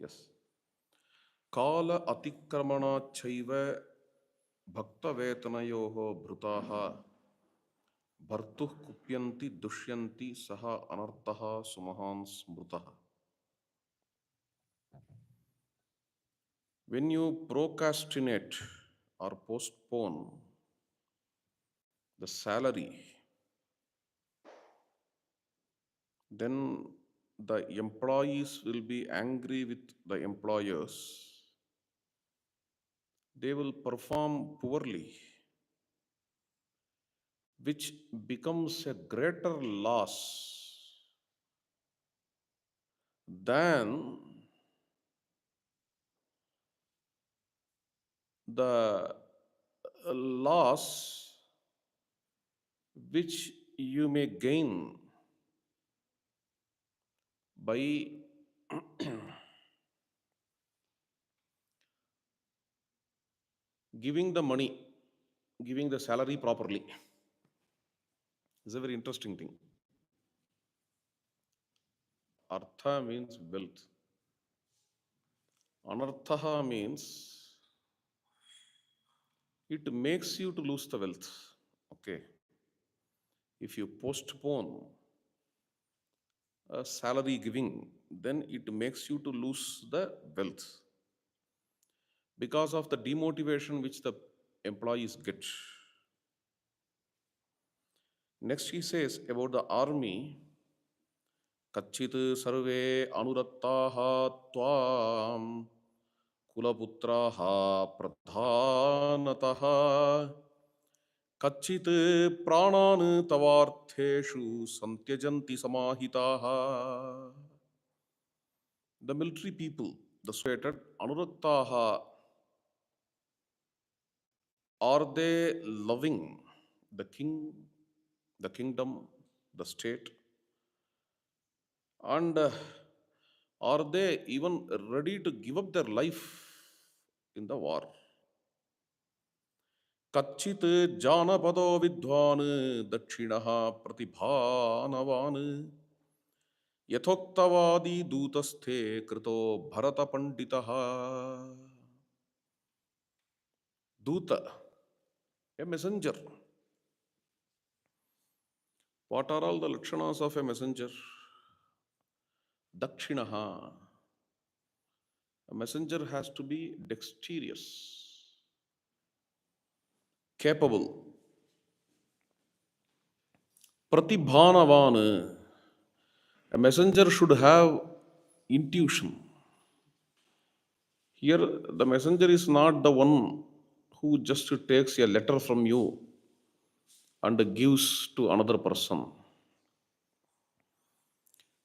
Yes. Kala atikramana chaiva bhakta vetanayoho bhrutaha bhartuh kupyanti dushyanti saha anartaha sumahan smrutaha. When you procrastinate or postpone the salary, then the employees will be angry with the employers. They will perform poorly, which becomes a greater loss than the loss which you may gain by giving the money, giving the salary properly. It's a very interesting thing. Artha means wealth. Anartha means it makes you to lose the wealth. Okay. If you postpone a salary giving, then it makes you to lose the wealth because of the demotivation which the employees get. Next, he says about the army, Kachit sarve anurattaha tvam kulaputraha pradhanataha kachit pranan tavartheshu santyajanti samahitaha. The military people, the soldiers, anurattaha, are they loving the king, the kingdom, the state? And are they even ready to give up their life in the war? Kachit janapado vidwan dakshinaha pratibhanavan yathoktavadi dutasthe krito bharata panditaha. Duta, a messenger. What are all the lakshanas of a messenger? Dakshinaha. A messenger has to be dexterous, capable. Pratibhanavan. A messenger should have intuition. Here, the messenger is not the one who just takes a letter from you and gives to another person.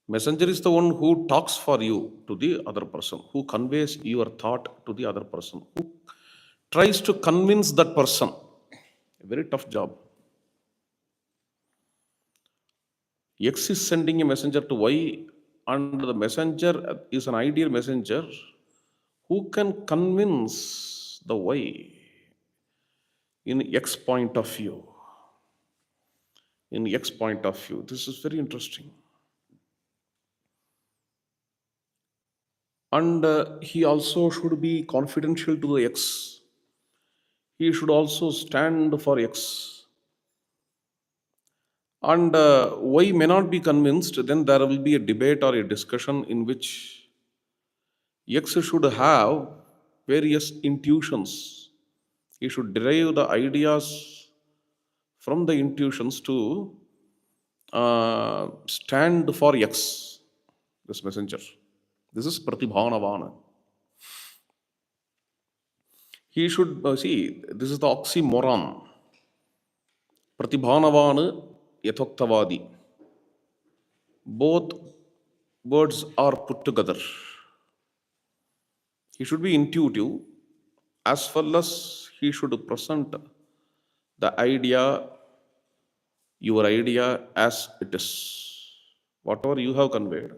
Messenger is the one who talks for you to the other person, who conveys your thought to the other person, who tries to convince that person. A very tough job. X is sending a messenger to Y, and the messenger is an ideal messenger who can convince the Y in X point of view. In X point of view. This is very interesting. And he also should be confidential to the X. He should also stand for X. And Y may not be convinced, then there will be a debate or a discussion in which X should have various intuitions. He should derive the ideas from the intuitions to stand for X, this messenger. This is Pratibhanavana. He should see, this is the oxymoron. Pratibhanavana yathoktavadi. Both words are put together. He should be intuitive as well as he should present the idea, your idea as it is. Whatever you have conveyed,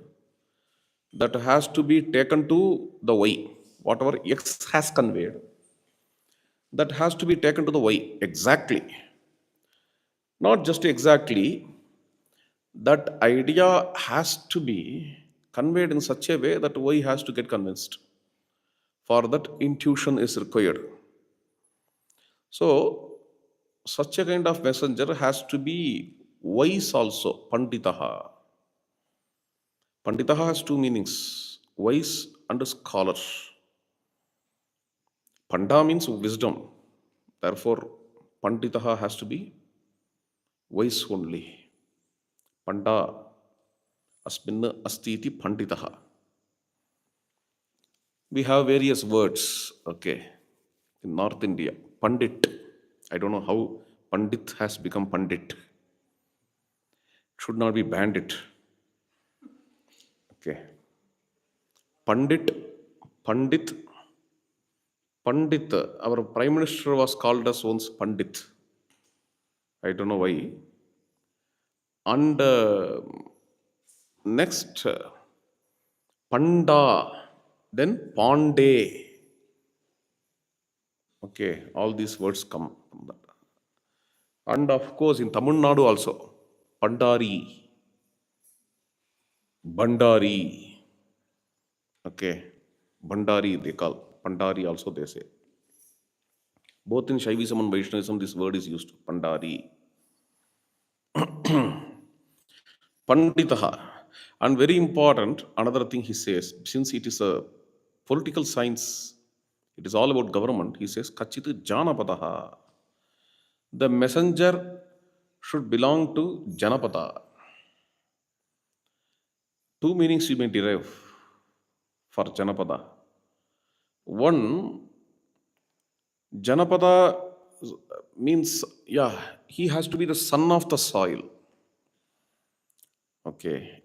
that has to be taken to the Y. Whatever X has conveyed, that has to be taken to the Y exactly. Not just exactly, that idea has to be conveyed in such a way that Y has to get convinced. For that, intuition is required. So, such a kind of messenger has to be wise also, panditaha. Panditaha has two meanings, wise and scholar. Panda means wisdom. Therefore, panditaha has to be wise only. Panda asmin asti iti panditaha. We have various words, okay, in North India. Pandit. I don't know how Pandit has become Pandit. Should not be bandit. Okay. Pandit, Pandit, Pandit. Our Prime Minister was called as once Pandit. I don't know why. And next, Panda, then Pandey. Okay, all these words come from that. And of course, in Tamil Nadu also, Pandari, Bandari. Okay, Bandari they call. Pandari also they say. Both in Shaivism and Vaishnavism, this word is used. Pandari. Panditaha. And very important, another thing he says, since it is a political science, it is all about government, he says, Kachit Janapadaha. The messenger should belong to Janapada. Two meanings you may derive for Janapada. One, Janapada means, yeah, he has to be the son of the soil. Okay.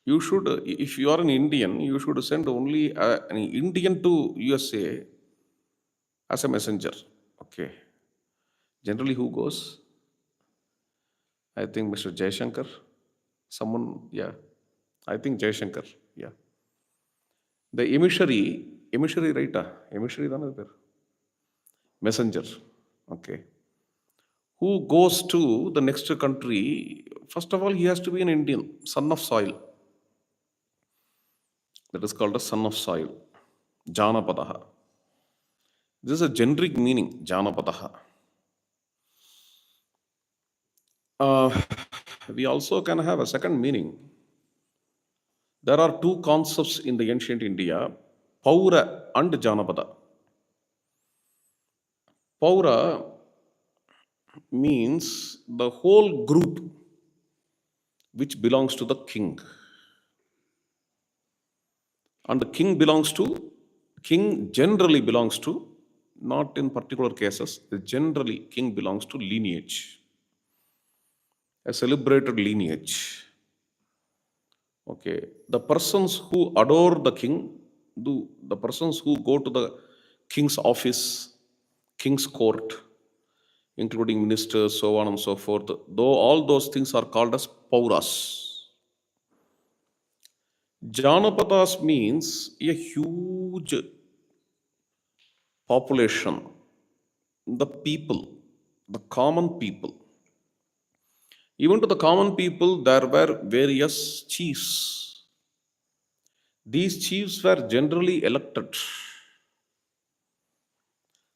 You should, if you are an Indian, you should send only an Indian to USA as a messenger. Okay. Generally, who goes? I think Mr. Jaishankar. Someone, yeah. I think Jaishankar, yeah. The emissary, right? Emissary, messenger. Okay. Who goes to the next country? First of all, he has to be an Indian, son of soil. That is called a son of soil. Janapadaha. This is a generic meaning, Janapadaha. Uh, we also can have a second meaning. There are two concepts in the ancient India, Paura and Janapada. Paura means the whole group which belongs to the king. And the king generally belongs to, not in particular cases, generally king belongs to lineage, a celebrated lineage. Okay, the persons who adore the king, the persons who go to the king's office, king's court, including ministers, so on and so forth, though all those things are called as pauras. Janapadas means a huge population, the people, the common people. Even to the common people, there were various chiefs. These chiefs were generally elected.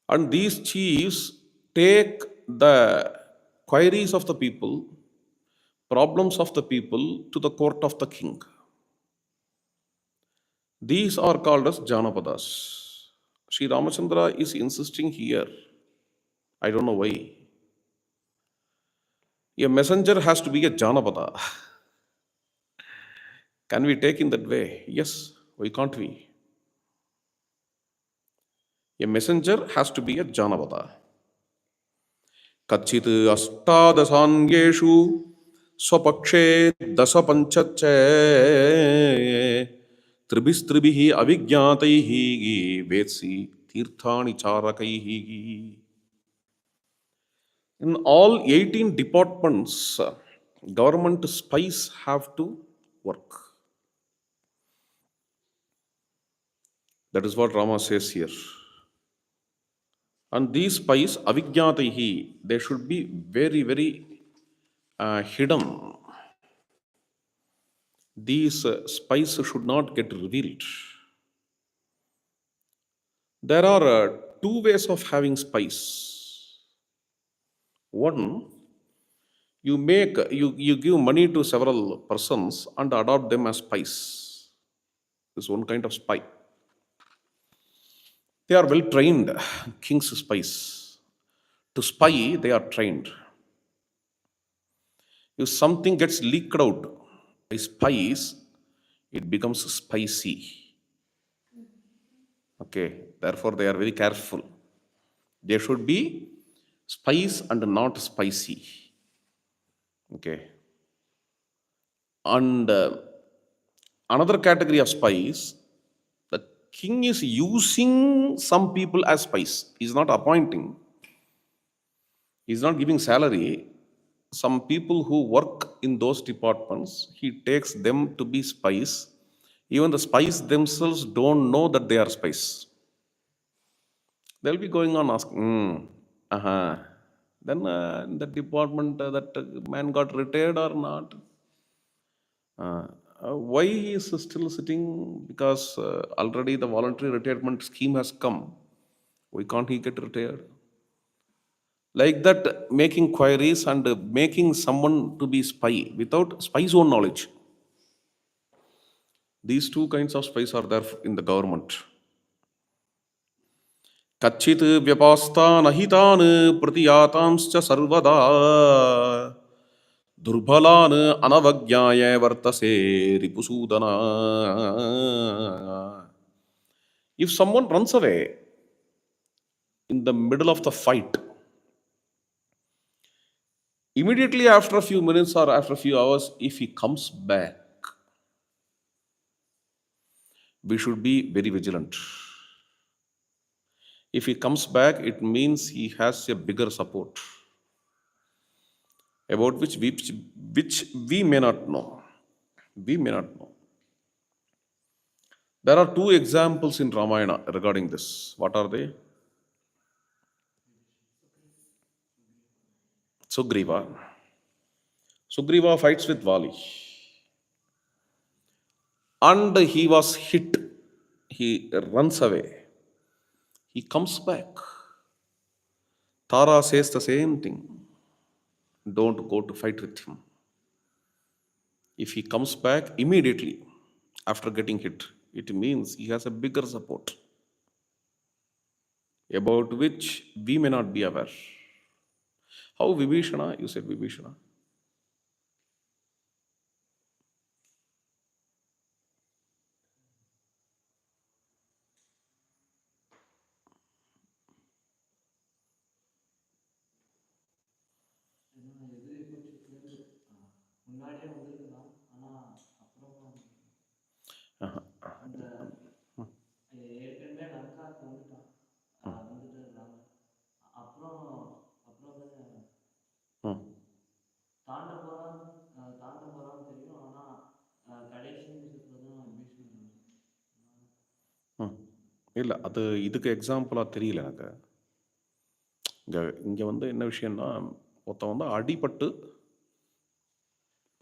And these chiefs take the queries of the people, problems of the people to the court of the king. These are called as Janapadas. Sri Ramachandra is insisting here. I don't know why. A messenger has to be a Janapada. Can we take in that way? Yes. Why can't we? A messenger has to be a Janapada. Kachit astadasangeshu swapakshe dasapanchache tribistribihi avigyataihi vetsi tirthani charakaihi. In all 18 departments, government spies have to work. That is what Rama says here. And these spies, avigyataihi, they should be very, very hidden. These spies should not get revealed. There are two ways of having spies. One, you give money to several persons and adopt them as spies. This is one kind of spy. They are well trained, king's spies. To spy, they are trained. If something gets leaked out by spies, it becomes spicy. Okay, therefore they are very careful. They should be spice and not spicy. Okay, and another category of spies, the king is using some people as spies. He's not appointing. He's not giving salary. Some people who work in those departments, he takes them to be spies. Even the spies themselves don't know that they are spies. They'll be going on asking, uh-huh. Then in the department that man got retired or not? Uh, why he is still sitting? Because already the voluntary retirement scheme has come. Why can't he get retired? Like that, making queries and making someone to be spy without spy's own knowledge. These two kinds of spies are there in the government. कच्चित् व्यपास्तान् अहितान् प्रतियातांश्च सर्वदा दुर्बलान् अनवज्ञाय वर्तसे रिपुसूदना. If someone runs away in the middle of the fight, immediately after a few minutes or after a few hours, if he comes back, we should be very vigilant. If he comes back, it means he has a bigger support about which we may not know. We may not know. There are two examples in Ramayana regarding this. What are they? Sugriva. Sugriva fights with Vali. And he was hit. He runs away. He comes back. Tara says the same thing. Don't go to fight with him. If he comes back immediately after getting hit, it means he has a bigger support about which we may not be aware. How Vibhishana? You said Vibhishana. Hmm. இல்லை அது இதுக்கு எக்ஸாம்பிளாக தெரியல எனக்கு. இங்கே இங்கே வந்து என்ன விஷயம்னா, ஒருத்தன் வந்து அடிபட்டு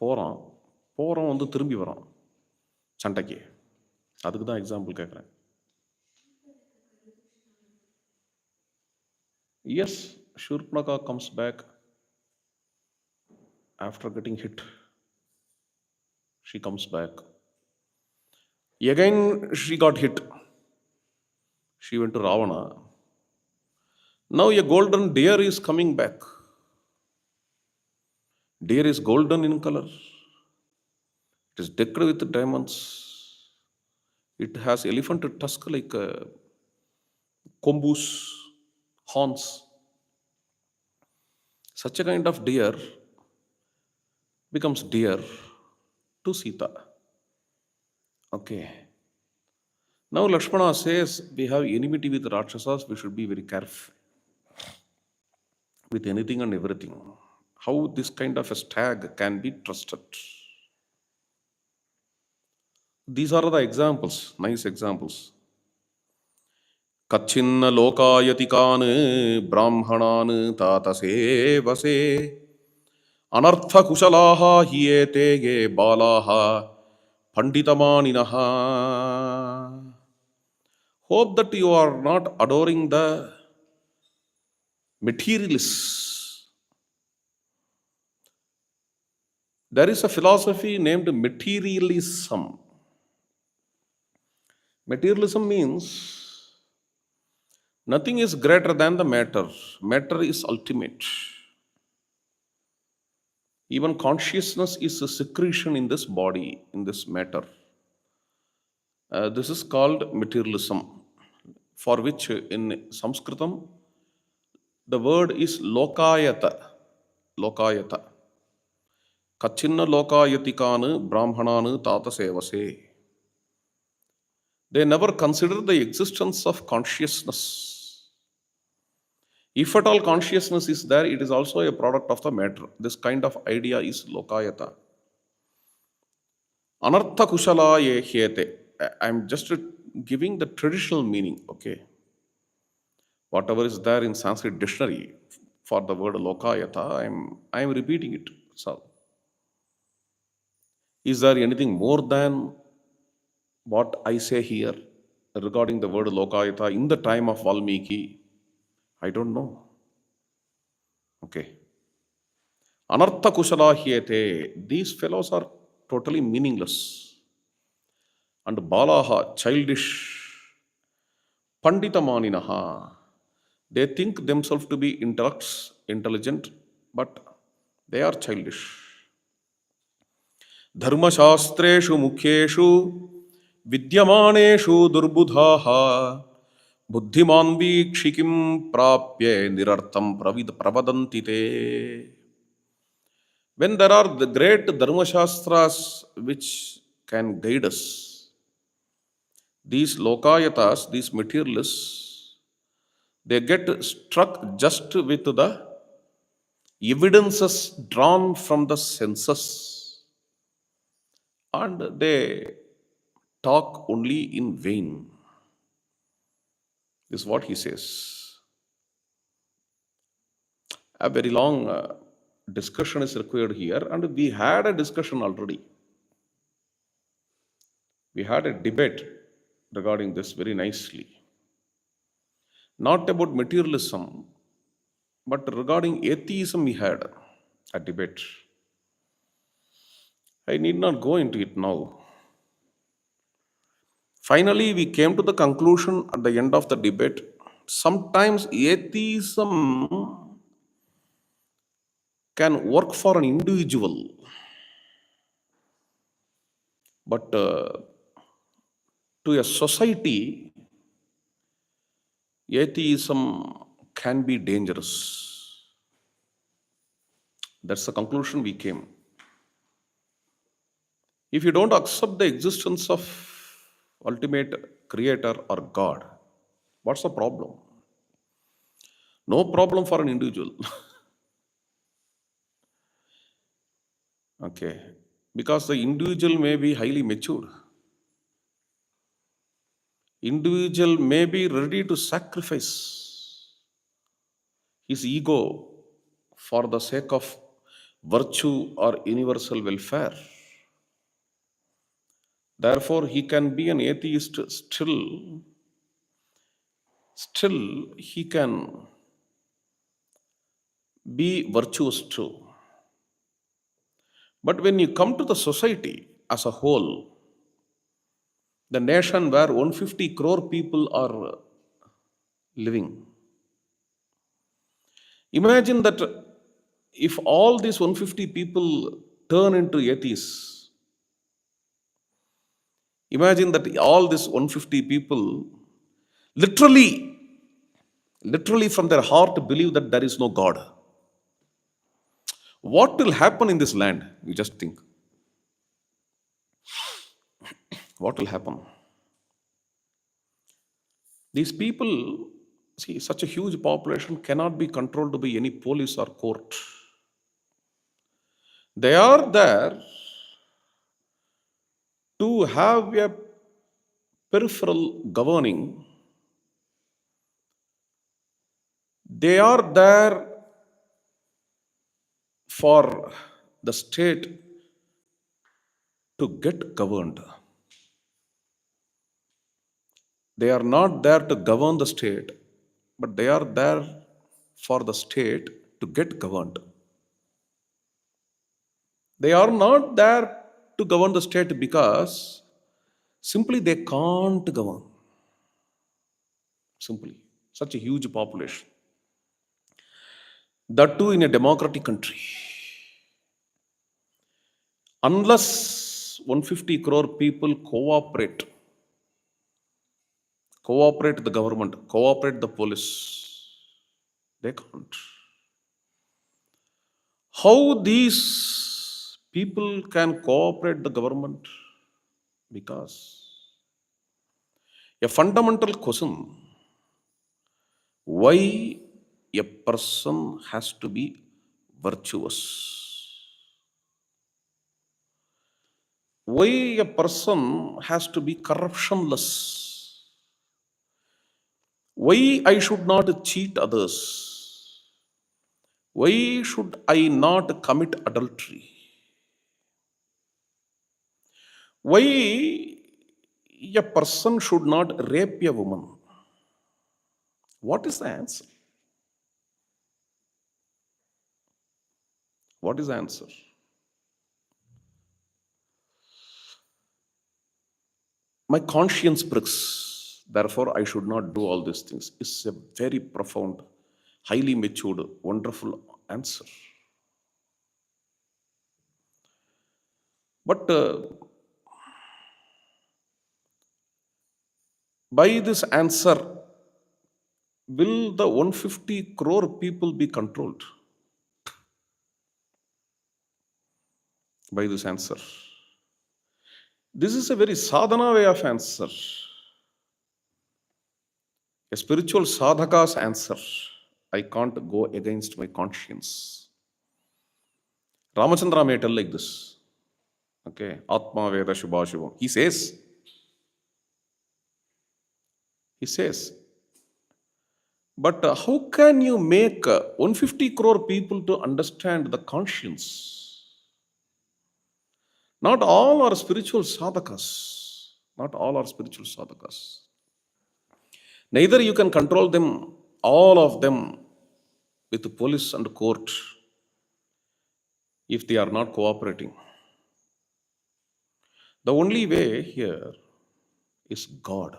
போகிறான், போகிறோம் வந்து திரும்பி வரான் சண்டைக்கு. அதுக்கு தான் எக்ஸாம்பிள் கேட்குறேன். Yes, Shurpanakha comes back after getting hit. She comes back. Again, she got hit. She went to Ravana. Now a golden deer is coming back. Deer is golden in color. It is decked with diamonds. It has elephant tusk like kombus, horns. Such a kind of deer becomes dear to Sita. Okay. Now Lakshmana says we have enmity with Rakshasas, we should be very careful with anything and everything. How this kind of a stag can be trusted. These are the examples, nice examples. Kachinna lokayatikan brahmanan tatase vase anartha kushalaha hiyete ge balaha Panditamaninaha. Hope that you are not adoring the materialists. There is a philosophy named materialism. Materialism means nothing is greater than the matter. Matter is ultimate. Even consciousness is a secretion in this body, in this matter. This is called materialism, for which in Sanskritam the word is lokayata. Lokayata. Kachinna lokayatikanu brahmananu tata sevase. They never consider the existence of consciousness. If at all consciousness is there, it is also a product of the matter. This kind of idea is lokayata. Anartha kushala ye hyete. I'm just giving the traditional meaning, okay? Whatever is there in Sanskrit dictionary for the word lokayata, I'm repeating it. So, is there anything more than what I say here regarding the word lokayata in the time of Valmiki? I don't know. Okay. Anartha kushala hyete. These fellows are totally meaningless. And balaha, childish. Panditamaninaha. They think themselves to be intellects, intelligent, but they are childish. धर्मशास्त्रेषु मुख्येषु विद्यमानेषु दुर्बुधाः बुद्धिमान् वीक्षिकिं प्राप्य निरर्थं प्रवदन्ति ते. When there are the great dharmashastras which can guide us, these lokayatas, these materialists, they get struck just with the evidences drawn from the senses, and they talk only in vain. This is what he says. A very long discussion is required here, and we had a discussion already. We had a debate regarding this very nicely. Not about materialism, but regarding atheism, we had a debate. I need not go into it now. Finally, we came to the conclusion at the end of the debate. Sometimes atheism can work for an individual, but to a society, atheism can be dangerous. That's the conclusion we came. If you don't accept the existence of ultimate creator or God, what's the problem? No problem for an individual. Okay. Because the individual may be highly matured. Individual may be ready to sacrifice his ego for the sake of virtue or universal welfare. Therefore, he can be an atheist still he can be virtuous too. But when you come to the society as a whole, the nation where 150 crore people are living, imagine that if all these 150 people turn into atheists, imagine that all these 150 people literally, literally from their heart believe that there is no God. What will happen in this land? You just think. What will happen? These people, see, such a huge population cannot be controlled by any police or court. They are there to have a peripheral governing. They are there for the state to get governed. They are not there to govern the state, but they are there for the state to get governed. They are not there to govern the state because simply they can't govern. Simply. Such a huge population. That too in a democratic country. Unless 150 crore people cooperate the government, cooperate the police, they can't. How these people can cooperate the government? Because a fundamental question, why a person has to be virtuous? Why a person has to be corruptionless? Why I should not cheat others? Why should I not commit adultery? Why a person should not rape a woman? What is the answer? What is the answer? My conscience pricks, therefore I should not do all these things. It's a very profound, highly matured, wonderful answer. But by this answer, will the 150 crore people be controlled? By this answer. This is a very sadhana way of answer. A spiritual sadhaka's answer. I can't go against my conscience. Ramachandra may tell like this. Okay, Atma Veda Shubha Shubham. He says, but how can you make 150 crore people to understand the conscience? Not all are spiritual sadhakas. Not all are spiritual sadhakas. Neither you can control them, all of them, with the police and court if they are not cooperating. The only way here is God.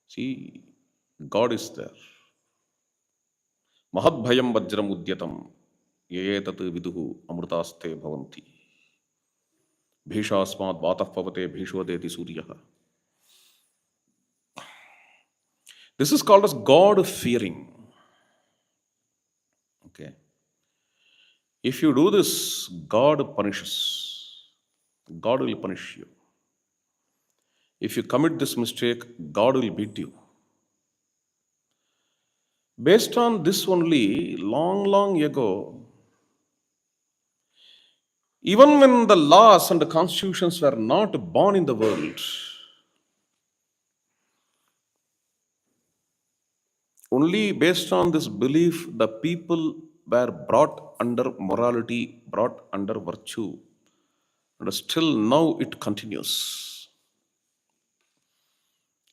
See, God is there. Mahadbhayam vajram udyatam yetat viduhu amrutaste bhavanti. Bhishasmad vatah pavate bhishwadeti suryaha. This is called as God fearing. Okay. If you do this, God punishes. God will punish you. If you commit this mistake, God will beat you. Based on this only, long, long ago, even when the laws and the constitutions were not born in the world, only based on this belief, the people were brought under morality, brought under virtue. And still now it continues.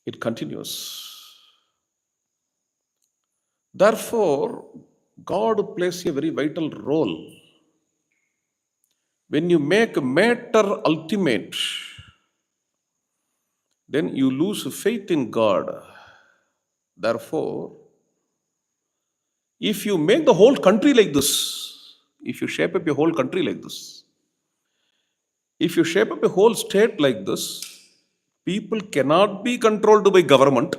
It continues. Therefore, God plays a very vital role. When you make matter ultimate, then you lose faith in God. Therefore, if you make the whole country like this, if you shape up a whole country like this, if you shape up a whole state like this, people cannot be controlled by government.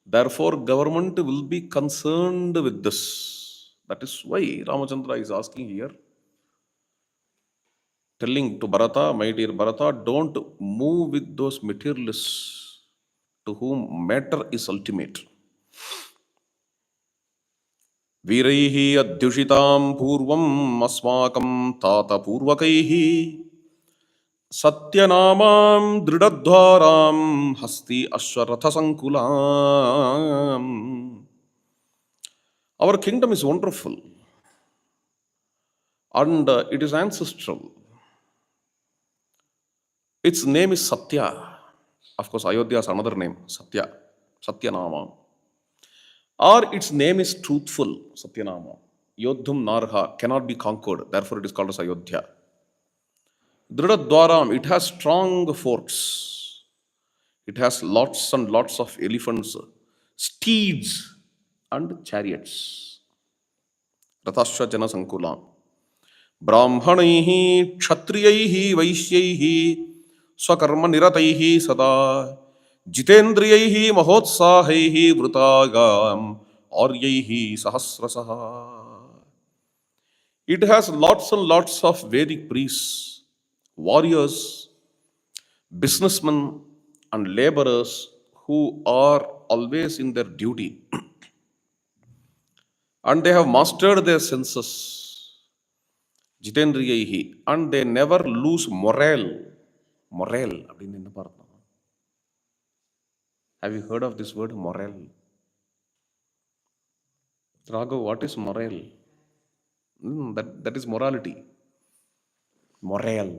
Therefore, government will be concerned with this. That is why Ramachandra is asking here, telling to Bharata, my dear Bharata, don't move with those materialists to whom matter is ultimate. वीरैः अध्युषितां पूर्वम् अस्माकं तातपूर्वकैः सत्यनामां दृढद्वारां हस्ति अश्वरथसङ्कुलाम्. Our kingdom is wonderful. and it is ancestral. Its name is Satya. Of course, Ayodhya is another name, Satya, Satyanama. Or its name is truthful, Satyanama. Yodhum Narha cannot be conquered, therefore it is called as Ayodhya. Dridadwaram, it has strong forts. It has lots and lots of elephants, steeds, and chariots. Ratasya Jana Sankulam. ब्राह्मणैः क्षत्रियैः वैश्यैः स्वकर्म निरतैः सदा जितेन्द्रियैः महोत्साहैः वृतागाम आर्यैः सहस्रशः. It has lots and lots of Vedic priests, warriors, businessmen, and laborers who are always in their duty and they have mastered their senses. Jitendriyahi, and they never lose morale. Morale. அப்படின்னு என்ன பார்த்தோம்? Have you heard of this word morale? Raghav, what is morale? That is morality. Morale.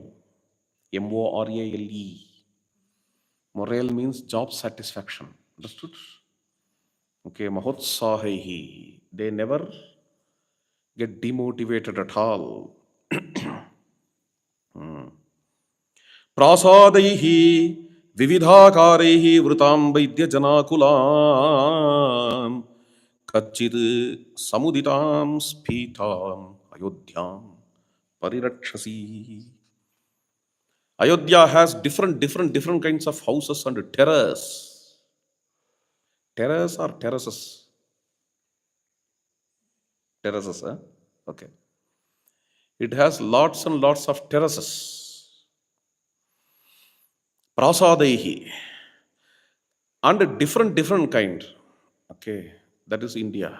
M-O-R-A-L-E. Morale means job satisfaction. Understood? Okay, mahotsahehi. They never get demotivated at all. प्रासादैः विविधाकारैः वृतां वैद्यजनाकुलां कच्चित् समुदितां स्फीताम् अयोध्यां परिरक्षसि. Ayodhya has different kinds of houses and terraces. Terraces or terraces? Terraces, huh? Okay. It has lots and lots of terraces. Prasadaihi. And different kind. Okay. That is India.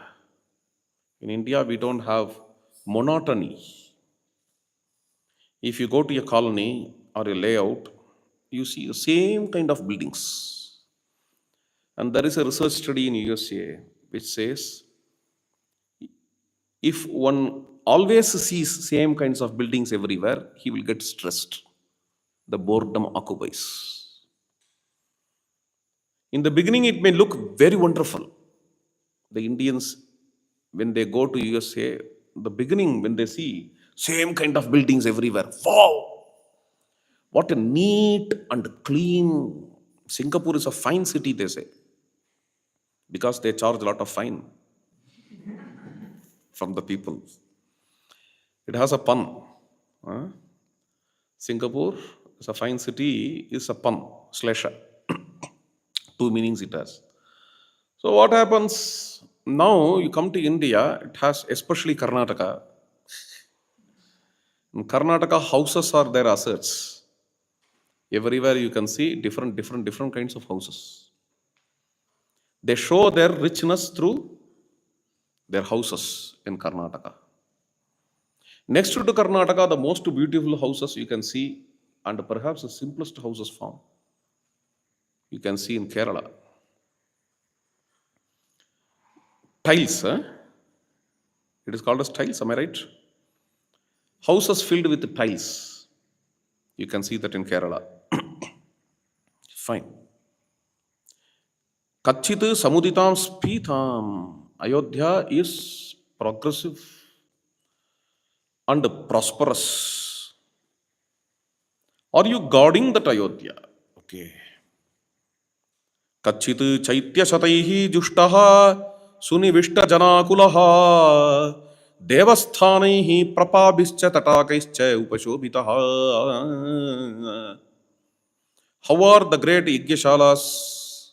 In India, we don't have monotony. If you go to a colony or a layout, you see the same kind of buildings. And there is a research study in USA which says if one always sees same kinds of buildings everywhere, he will get stressed. The boredom occupies. In the beginning, it may look very wonderful. The Indians, when they go to USA, the beginning, when they see same kind of buildings everywhere, wow! What a neat and clean. Singapore is a fine city, they say, because they charge a lot of fine from the people. It has a pun. Singapore is a fine city, is a pun, slasher. Two meanings it has. So what happens now? You come to India, it has especially Karnataka. In Karnataka, houses are their assets. Everywhere you can see different kinds of houses. They show their richness through their houses in Karnataka. Next to Karnataka, the most beautiful houses you can see, and perhaps the simplest houses found, you can see in Kerala. Tiles, it is called as tiles, am I right? Houses filled with tiles. You can see that in Kerala. Fine. Kachit samuditam spitam. Ayodhya is progressive and prosperous. Are you guarding that Ayodhya? Okay. Kachit chaitya sataihi jushtaha sunivishta janakulaha devasthanaihi prapabhischa tatakaischa upashobitaha. How are the great Yajnashalas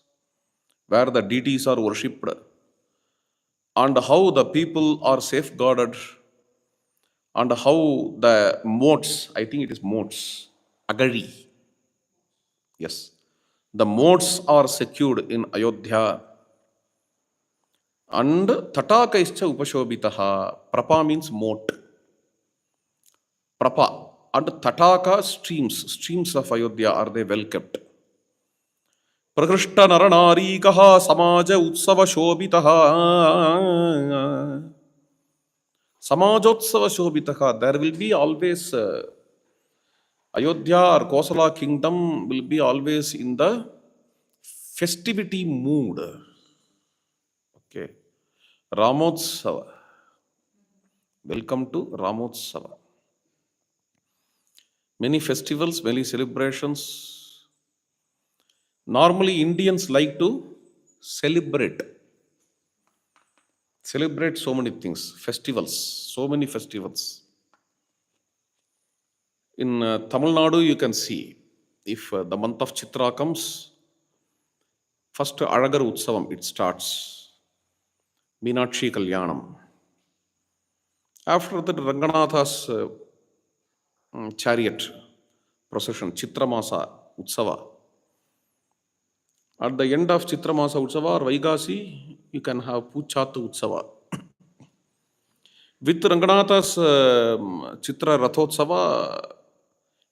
where the deities are worshipped and how the people are safeguarded and how the moats, I think it is moats, agari. Yes. The moats are secured in Ayodhya. And tatakaischa upashobitaha. Prapa means moat. Prapa. And tataka streams of Ayodhya, are they well kept? Prakrishta naranarikaha samaja utsava shobitaha. Samajotsava Shobitaha, there will be always Ayodhya or Kosala kingdom will be always in the festivity mood. Okay. Ramotsava. Welcome to Ramotsava. Many festivals, many celebrations. Normally, Indians like to celebrate. Celebrate so many things, festivals, so many festivals. In Tamil Nadu, you can see if the month of Chitra comes, first Alagar Utsavam, it starts. Meenakshi Kalyanam. After that, Ranganatha's chariot procession, Chitramasa Utsava. At the end of Chitramasa Utsava or Vaigasi, you can have Puchatu Utsava. With Ranganatha's Chitra Rathotsava,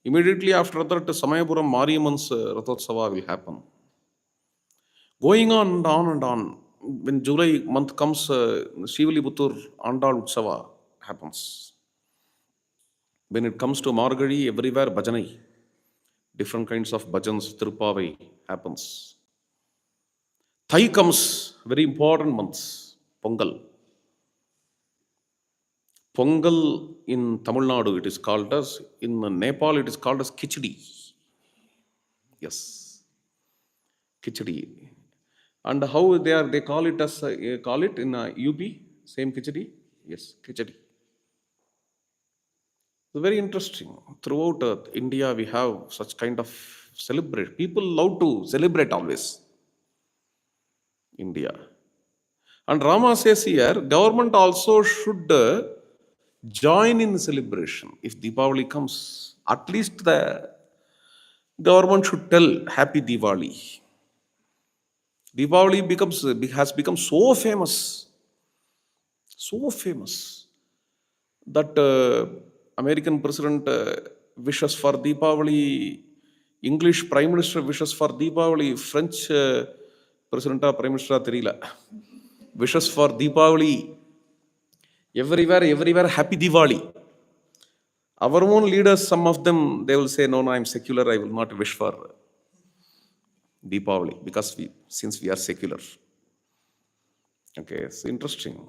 immediately after that, Samayapuram Mariamman's Rathotsava will happen. Going on and on and on. When July month comes, Shivaliputur Andal Utsava happens. When it comes to Margari, everywhere bhajanai. Different kinds of bhajans, Tirupavai happens. Thai comes, very important months, Pongal. Pongal in Tamil Nadu, it is called as, in Nepal, it is called as Khichdi. Yes, Khichdi. And how they call it as, call it in UP, same Khichdi? Yes, Khichdi. It's very interesting. Throughout India, we have such kind of celebrate. People love to celebrate always. India. And Rama says here, government also should join in the celebration. If Deepavali comes, at least the government should tell Happy Diwali. Deepavali has become so famous that American president wishes for Deepavali, English prime minister wishes for Deepavali, French president or prime minister theriyala wishes for Deepavali. Everywhere, Happy Diwali. Our own leaders, some of them, they will say, no, I'm secular, I will not wish for Deepavali because since we are secular. Okay, it's interesting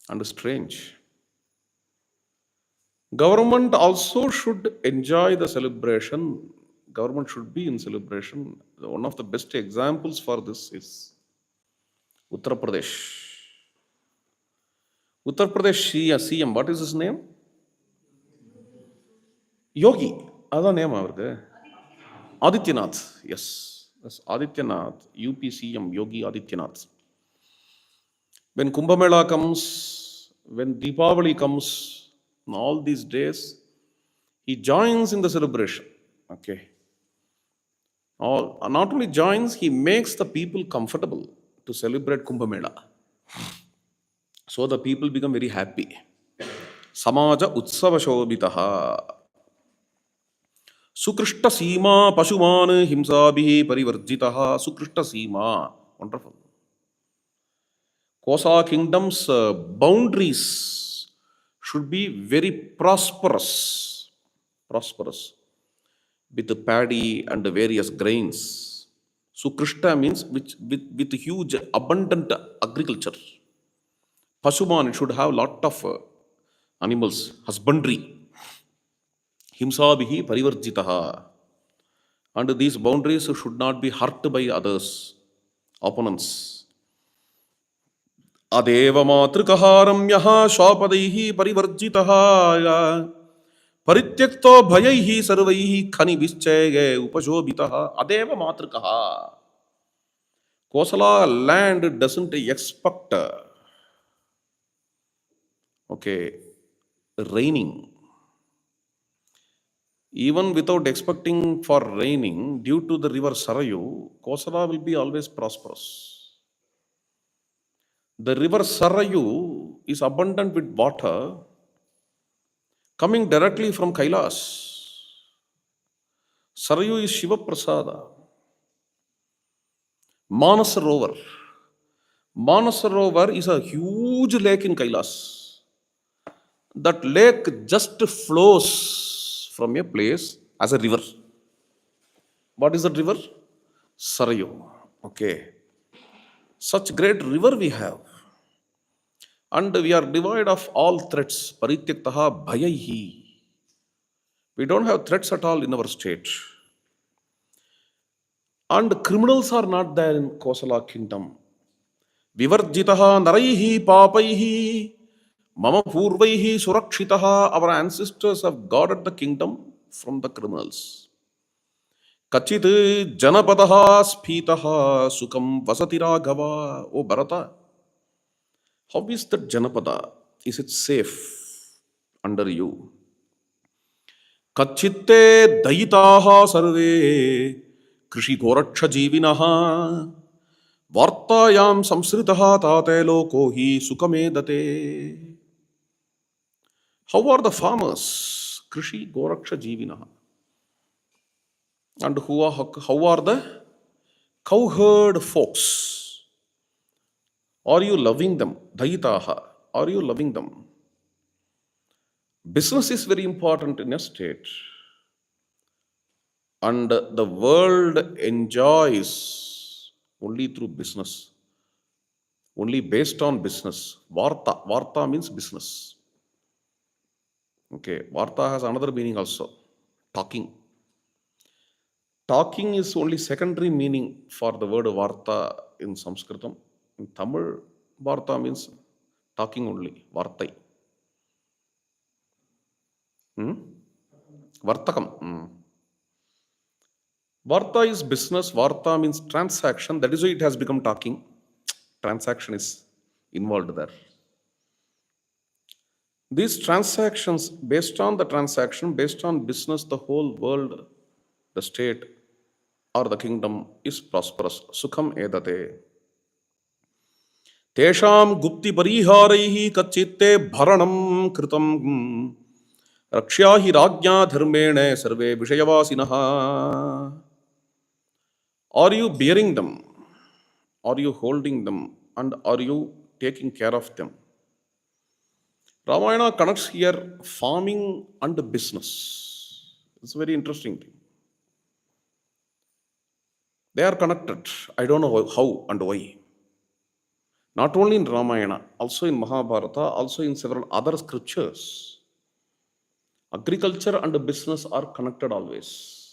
and strange. Government also should enjoy the celebration. Government should be in celebration. One of the best examples for this is Uttar Pradesh. Uttar Pradesh CM, what is his name? Yogi. That's name avarku. Adityanath. Yes. That's Adityanath. UP CM Yogi Adityanath. When Kumbh Mela comes, when Deepavali comes, in all these days, he joins in the celebration. Okay. Not only joins, he makes the people comfortable to celebrate Kumbh Mela. So the people become very happy. Samaja Utsava Shobitaha. Sukrishta Sima Pashuman Himsabhi Parivarjitaha. Sukrishta Sima. Wonderful. Kosa kingdom's boundaries should be very prosperous with the paddy and the various grains. Sukrishta means with huge abundant agriculture. Pashuman should have lot of animals, husbandry. Himsabhi parivarjitaha. And these boundaries should not be hurt by others, opponents. Adeva matrikaharamyah swapadaihi parivarjitaha. Parityakto bhayaihi sarvaihi khani vischayage upashobitaha. Adeva matrikaha. Kosala land doesn't expect raining. Even without expecting for raining, due to the river Sarayu, Kosala will be always prosperous. The river Sarayu is abundant with water coming directly from Kailas. Sarayu is Shiva Prasada. Manasarovar. Manasarovar is a huge lake in Kailas. That lake just flows from a place as a river. What is that river? Sarayu. Okay. Such great river we have. And we are devoid of all threats. Parityaktaha bhayaihi. We don't have threats at all in our state. And criminals are not there in Kosala kingdom. Vivarjitaha naraihi papaihi mama purvaihi surakshitaha. Our ancestors have guarded the kingdom from the criminals. Kachit janapadaha spitaha sukam vasati raghava. O Bharata, how is that janapada? Is it safe under you? Kachitte dayitaha sarve krishi goraksha jivinaha vartayam samsritaha tate loko hi sukamedate. How are the farmers? Krishi goraksha jivinaha. And how are the cowherd folks? Are you loving them? Dayitaha. Are you loving them? Business is very important in a state. And the world enjoys only through business, only based on business. Varta means business. Okay, Varta has another meaning also, talking. Talking is only secondary meaning for the word Varta in Sanskritam. In Tamil, Varta means talking only, Vartai. Vartakam. Varta is business, Varta means transaction. That is why it has become talking. Transaction is involved there. These transactions, based on the transaction, based on business, the whole world, the state, or the kingdom is prosperous. Sukham edate. Tesham gupti pariharaihi kachitte bharanam kritam rakshyahi rajya dharmene sarve vishayavasinaha. Are you bearing them? Are you holding them? And are you taking care of them? Ramayana connects here farming and business. It's a very interesting thing. They are connected. I don't know how and why. Not only in Ramayana, also in Mahabharata, also in several other scriptures. Agriculture and business are connected always.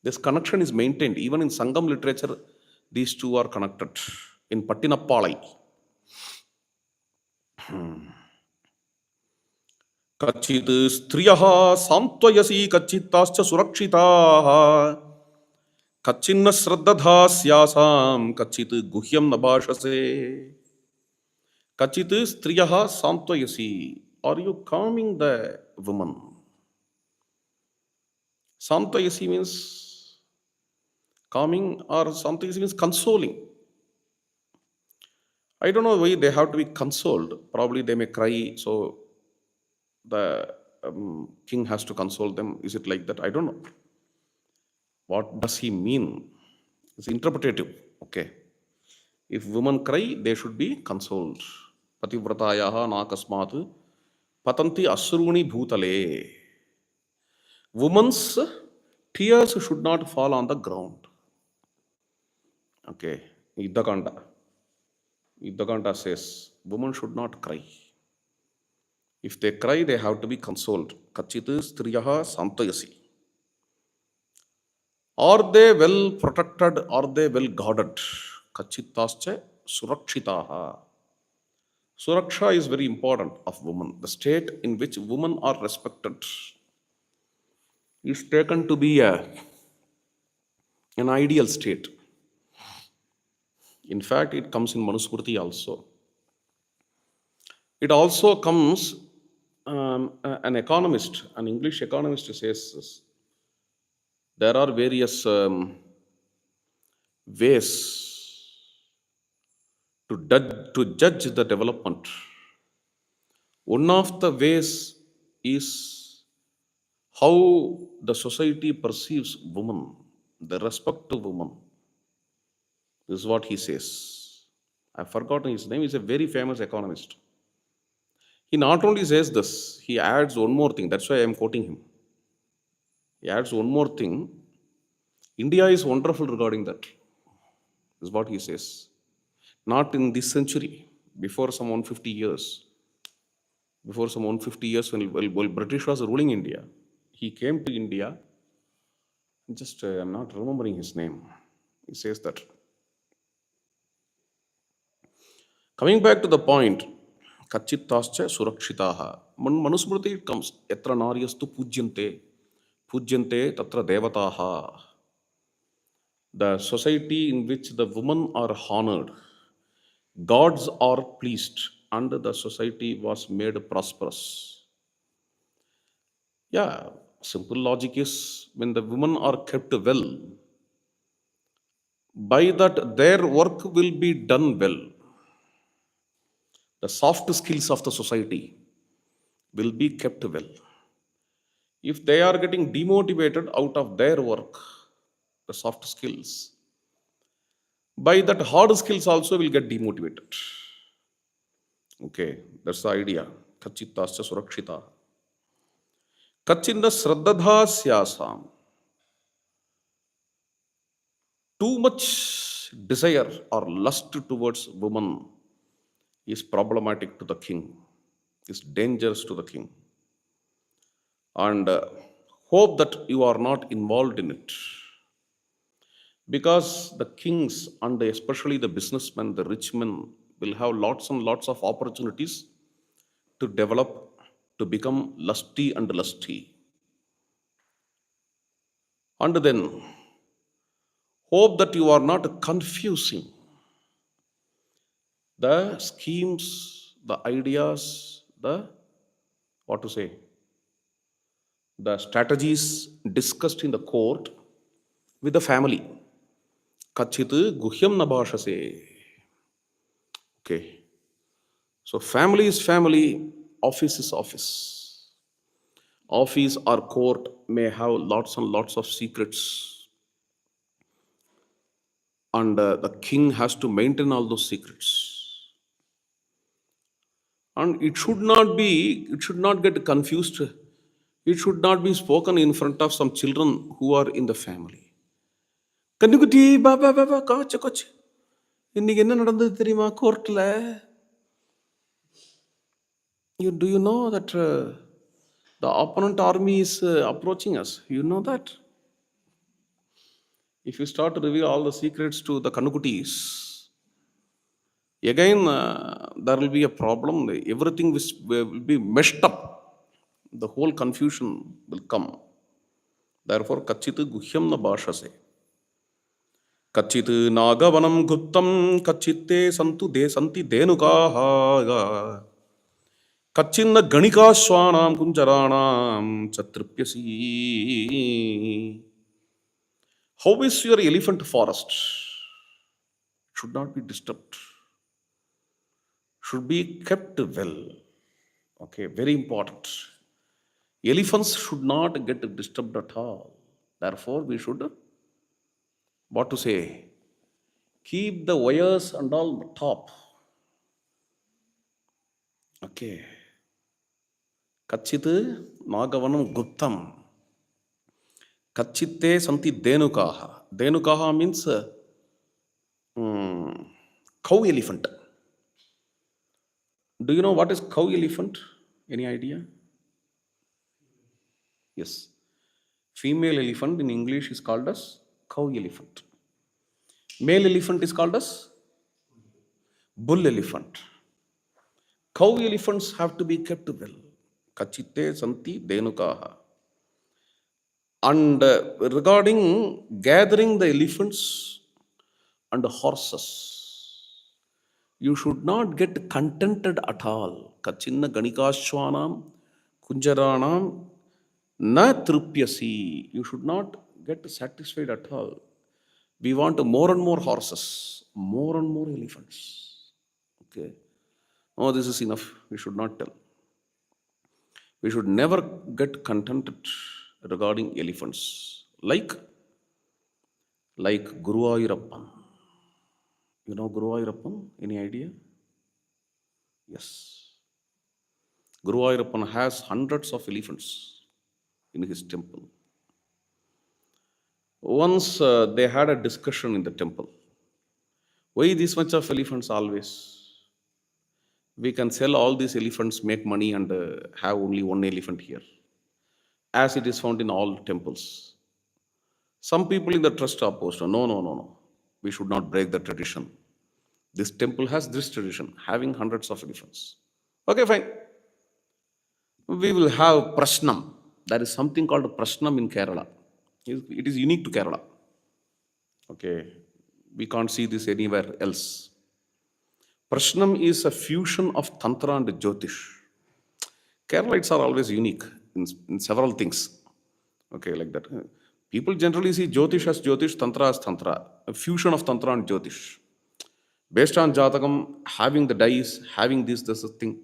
This connection is maintained. Even in Sangam literature, these two are connected. In Pattinappalai, Kachit striyaha samtvayasi kachitascha surakshitaha kachinna sraddadhasyasam kachit guhyam nabhashase. Kachit striyaha samtvayasi. Are you calming the woman? Samtvayasi means calming, or samtvayasi means consoling. I don't know why they have to be consoled. Probably they may cry, so the king has to console them. Is it like that? I don't know. What does he mean? It's interpretative. Okay. If women cry, they should be consoled. Pativratayaha nakasmat patanti asruni bhutale. Women's tears should not fall on the ground. Okay. Yuddhakanda. Yuddhakanda says women should not cry. If they cry, they have to be consoled. Kachit striyaha santayasi. Are they well protected? Are they well guarded? Kachitascha surakshitaha. Suraksha is very important of women. The state in which women are respected is taken to be an ideal state. In fact, it comes in Manusmriti also. It also comes, an economist, an English economist says this. There are various ways to judge the development. One of the ways is how the society perceives women, the respect to women. This is what he says. I've forgotten his name. He's a very famous economist. He not only says this, he adds one more thing. That's why I am quoting him. He adds one more thing. India is wonderful regarding that, is what he says. Not in this century, before some 150 years. Before some 150 years, when British was ruling India, he came to India. Just, I'm not remembering his name. He says that. Coming back to the point, Kachittascha Surakshitaha. Manusmriti it comes, Yatra Naryastu Pujyante Tatra Devataha. The society in which the women are honored, gods are pleased, and the society was made prosperous. Yeah, simple logic is when the women are kept well, by that their work will be done well. The soft skills of the society will be kept well. If they are getting demotivated out of their work, the soft skills, by that hard skills also will get demotivated. Okay, that's the idea. Kachittascha surakshita. Kachinda sraddadhasyasam. Too much desire or lust towards woman is problematic to the king, is dangerous to the king. And hope that you are not involved in it. Because the kings and especially the businessmen, the rich men, will have lots and lots of opportunities to develop, to become lusty and lusty. And then hope that you are not confusing the schemes, the ideas, the what to say, the strategies discussed in the court with the family. Kachit guhyam nabhashase. Okay. So family is family, office is office. Office or court may have lots and lots of secrets, and the king has to maintain all those secrets. And it should not get confused. It should not be spoken in front of some children who are in the family. கண்ணுக்குட்டி பா பா பா பா coach coach இன்னைக்கு என்ன நடந்தது தெரியுமா கோர்ட்டில் do you know that the opponent army is approaching us? You know that? If you start to reveal all the secrets to the Kanukutis, again there will be a problem. Everything will be meshed up. The whole confusion will come. Therefore, Kachit Guhyam na Bhashase. Kachit Nagavanam Guptam Kachitte Santi Denukaha. Kachinna Ganika Swanam Kunjaranam Chatripyasi. How is your elephant forest? It should not be disturbed. Should be kept well. Okay, very important. Elephants should not get disturbed at all. Therefore, we should, what to say, keep the wires and all top. Okay. Kachit Nagavanam Guptam. Kachitte Santi Denukaha. Denukaha means cow elephant. Do you know what is cow elephant? Any idea? Yes. Female elephant in English is called as cow elephant. Male elephant is called as bull elephant. Cow elephants have to be kept well. Kachite santi denukaha. And regarding gathering the elephants and horses, you should not get contented at all. Kachinna ganikashwanam kunjaranam na trupyasi. You should not get satisfied at all. We want more and more horses, more and more elephants. Okay. Oh, this is enough. We should not tell. We should never get contented regarding elephants. Like Guru Ayurappan. You know Guru Ayurappan? Any idea? Yes. Guru Ayappan has hundreds of elephants in his temple. Once they had a discussion in the temple. Why this much of elephants always? We can sell all these elephants, make money, and have only one elephant here, as it is found in all temples. Some people in the trust are opposed. No, no, no, no. We should not break the tradition. This temple has this tradition, having hundreds of elephants. Okay, fine. We will have prashnam. There is something called prashnam in Kerala. It is unique to Kerala. Okay, we can't see this anywhere else. Prashnam is a fusion of Tantra and Jyotish. Keralites are always unique in several things. Okay, like that. People generally see Jyotish as Jyotish, Tantra as Tantra, a fusion of Tantra and Jyotish. Based on Jatakam, having the dice, having this thing,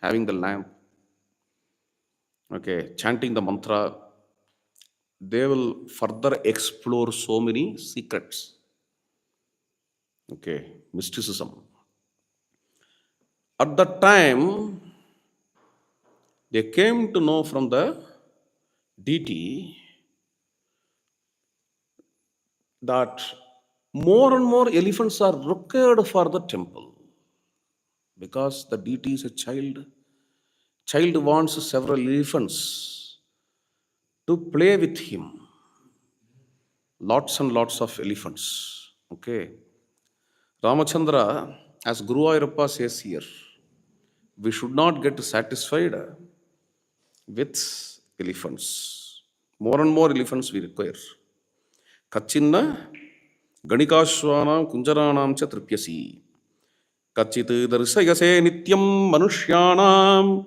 having the lamp, okay, chanting the mantra, they will further explore so many secrets. Okay, mysticism. At that time, they came to know from the deity that more and more elephants are required for the temple because the deity is a child. Child wants several elephants to play with him. Lots and lots of elephants. Okay. Ramachandra, as Guru Ayappa says here, we should not get satisfied with elephants. More and more elephants we require. Kachinna Ganikashwanam Kunjaranam cha tripyasi. Kachit darsayase nityam manushyanam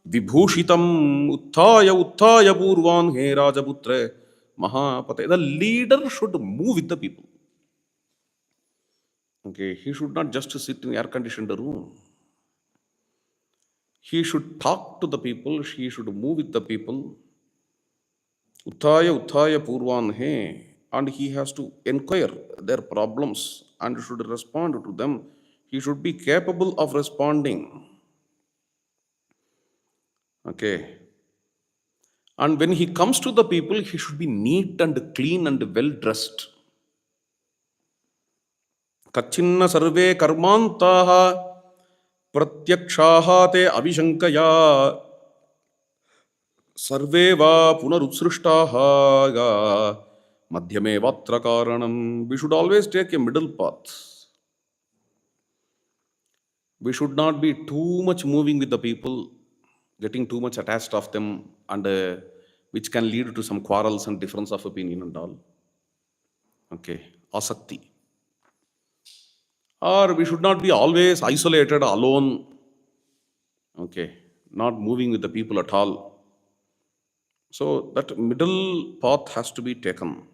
vibhushitam uttaya purvan he rajaputre mahapate. The leader should move with the people. Okay, he should not just sit in air conditioned room. He should talk to the people, he should move with the people. Uttaya purvan he. And he has to inquire their problems and should respond to them. He should be capable of responding. Okay. And when he comes to the people, he should be neat and clean and well dressed. Kachinna sarve karmantaha pratyakshaha te avishankaya sarve va punarutsrishtaha ga madhyame vatra karanam. We should always take a middle path. We should not be too much moving with the people, getting too much attached of them, and which can lead to some quarrels and difference of opinion and all. Okay, asakti. Or we should not be always isolated, alone. Okay, not moving with the people at all. So that middle path has to be taken.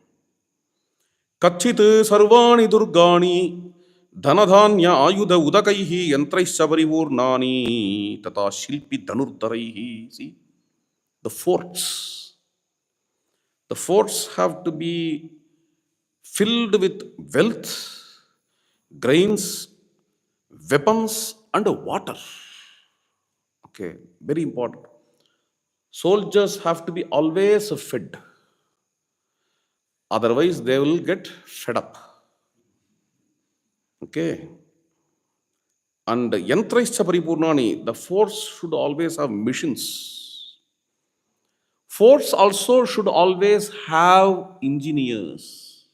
Kachit sarvani durgani dhanadhanya ayudha udakaihi yantraisya parivurnani tata shilpi dhanurdaraihi. See, the forts. The forts have to be filled with wealth, grains, weapons, and water. Okay, very important. Soldiers have to be always fed. Otherwise, they will get fed up. Okay. And yantraischa paripurnani, the force should always have missions. Force also should always have engineers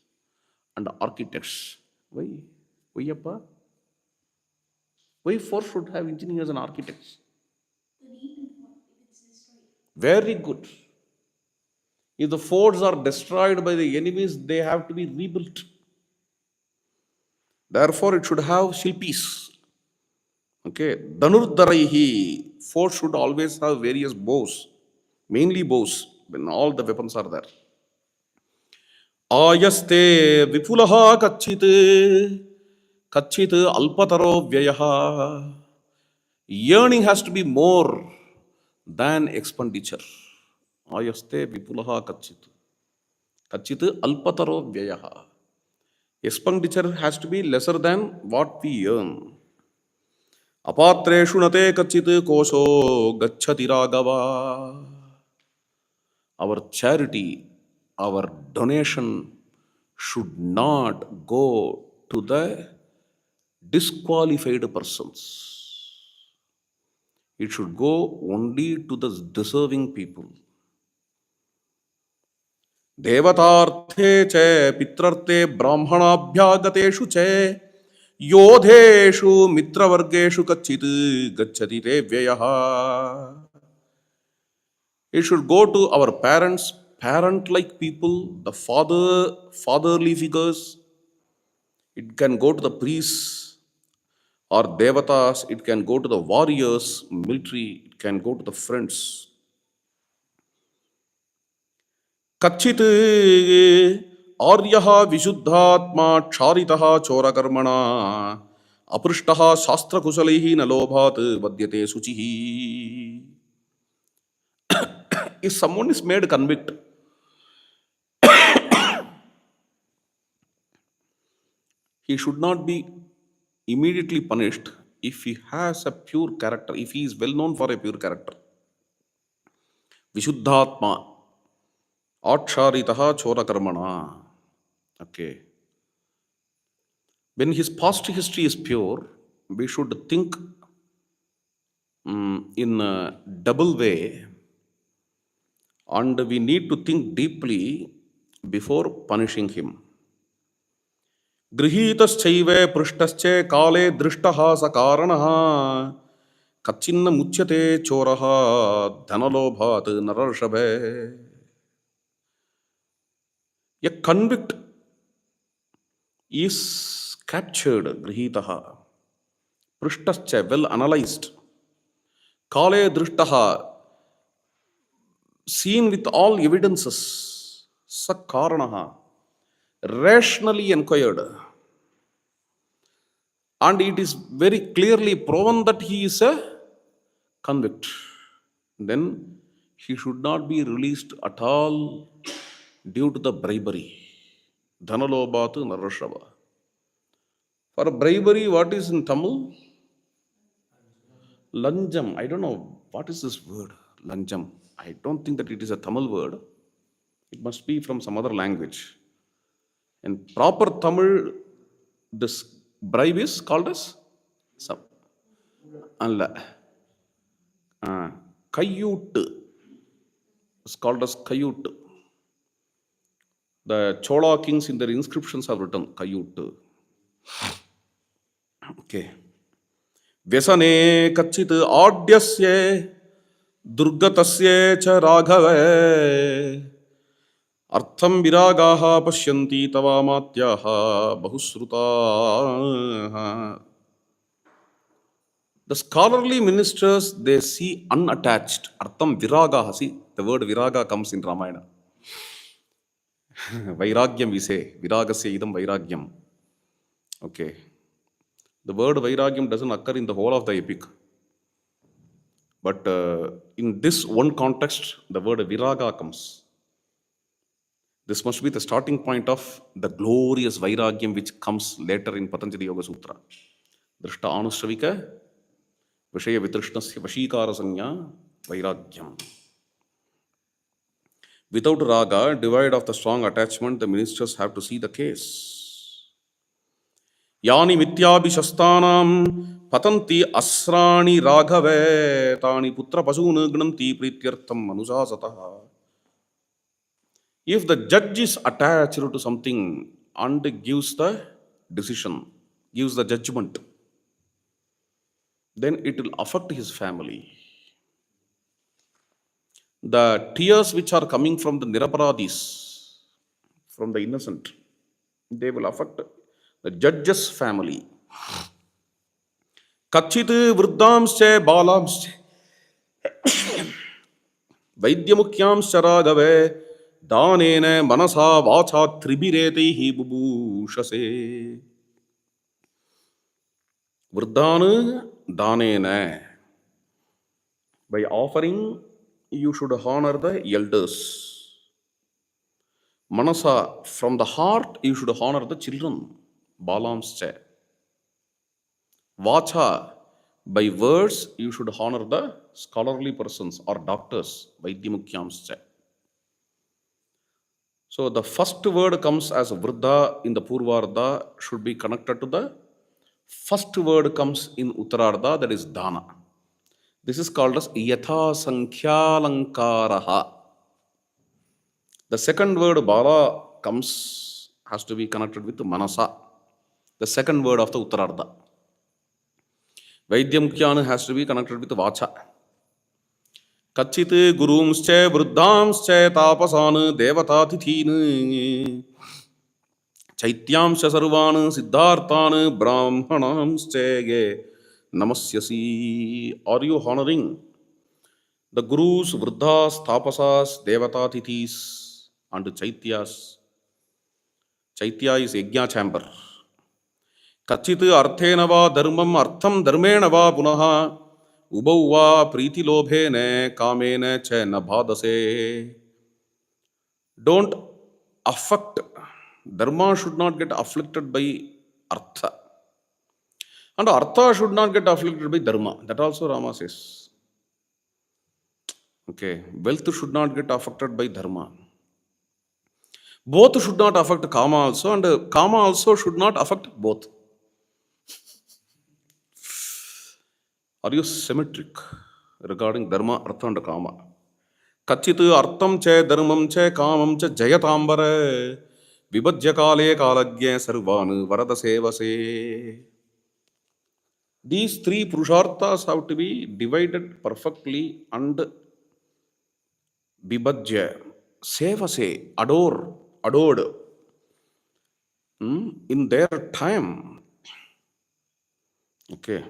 and architects. Why? Why, appa? Why force should have engineers and architects? Very good. If the forts are destroyed by the enemies, they have to be rebuilt. Therefore, it should have shilpis. Okay, Dhanurdaraihi, force should always have various bows, mainly bows, when all the weapons are there. Ayaste vipulaha kachit alpataro vyayaha. Yearning has to be more than expenditure. Ayaste vipulaha kachit alpataro vyayaha. Expenditure has to be lesser than what we earn. Apatreshu nate kachit kosho gacchati raghava. Our charity, our donation should not go to the disqualified persons. It should go only to the deserving people. देवतार्थे च पित्रर्थे ब्राह्मणाभ्यागतेषु च योधेषु मित्रवर्गेषु कच्चित् गच्छति ते व्ययः. It should go to our parents, parent-like people, the fatherly figures. It can go to the priests or devatas. It can go to the warriors, military. It can go to the friends. कच्चित् आर्यः विशुद्धात्मा क्षारितः चोरकर्मणा अपृष्टः शास्त्रकुशलैः न लोभात् वद्यते शुचिः. If someone is made convict, he should not be immediately punished if he has a pure character, if he is well known for a pure character. Vishuddhatma aksharitaha chorakarmana. Okay. When his past history is pure, we should think in a double way, and we need to think deeply before punishing him. गृहीतश्चैव पृष्टश्च काले दृष्टः स कारणः कच्चिन्न मुच्यते चोरः धनलोभात् नरर्षभे. A convict is captured, गृहीतः, पृष्टश्च, well analyzed, काले दृष्टः, seen with all evidences, sa karanaha, rationally inquired, and it is very clearly proven that he is a convict, then he should not be released at all due to the bribery. Dhanalobhat narashava. For bribery, what is in Tamil? Lanjam. I don't know what is this word, lanjam. I don't think that it is a Tamil word. It must be from some other language. In proper Tamil, this bribe is called as some. Allah. Kayyut. It's called as Kayyut. The Chola kings in their inscriptions have written Kayyut. Okay. Vyasane kachit adyasye durgatasye cha raghave अर्थम विरागाः पश्यन्ति तवामात्याः बहुश्रुताः. The scholarly ministers, they see unattached. Artham viragaha. See, the word viraga comes in Ramayana. Vairagyam we say. Viragasya idam vairagyam. Okay. The word vairagyam doesn't occur in the whole of the epic. But in this one context, the word viraga comes. This must be the starting point of the glorious vairagyam which comes later in Patanjali Yoga Sutra. Drishta anushavika vishaya vitrishnasya vashikara sanya vairagyam. Without raga, devoid of the strong attachment, the ministers have to see the case. Yani mityabhishastanam patanti asrani raghave tani putra pasuna gnanti prityartham manusasataha. If the judge is attached to something and gives the decision, gives the judgment, then it will affect his family. The tears which are coming from the niraparadis, from the innocent, they will affect the judge's family. Kachit vruddamsche balamsche vaidyamukyamsche raghave danena manasa vacha tribiretehi bubushase. Vruddhana danena. By offering, you should honor the elders. Manasa, from the heart, you should honor the children. Balamscha. Vacha, By words, you should honor the scholarly persons or doctors. Vaidyamukyamscha. So the first word comes as Vruddha in the Purvarddha should be connected to the first word comes in Uttarardha, that is Dana. This is called as Yatha Sankhyaalankaraha. The second word Bala comes, has to be connected with Manasa, the second word of the Uttarardha. Vaidyamukyana has to be connected with Vacha. Kachit gurumsche vruddhamsche tapasan devatatithin chaityamscha sarvan siddharthan brahmanamsche namasyasi. Are you honoring the gurus, vruddhas, tapasas, devatatithis and chaityas? Chaitya is yajna chamber. Kachit arthena va dharmam artham dharmena va punaha ubau va priti lobhene kamene cha na bhadase. Don't affect. Dharma should not get afflicted by artha. And artha should not get afflicted by dharma. That also Rama says. Okay. Wealth should not get affected by dharma. Both should not affect kama also, and kama also should not affect both. Are you symmetric regarding dharma, artha, and kama? Kachitu artham che dharmam che kamam che jayatambare vibhajya kale kalagya sarvan varada sevase. These three purusharthas have to be divided perfectly and vibhajya, sevase, adored in their time. Okay.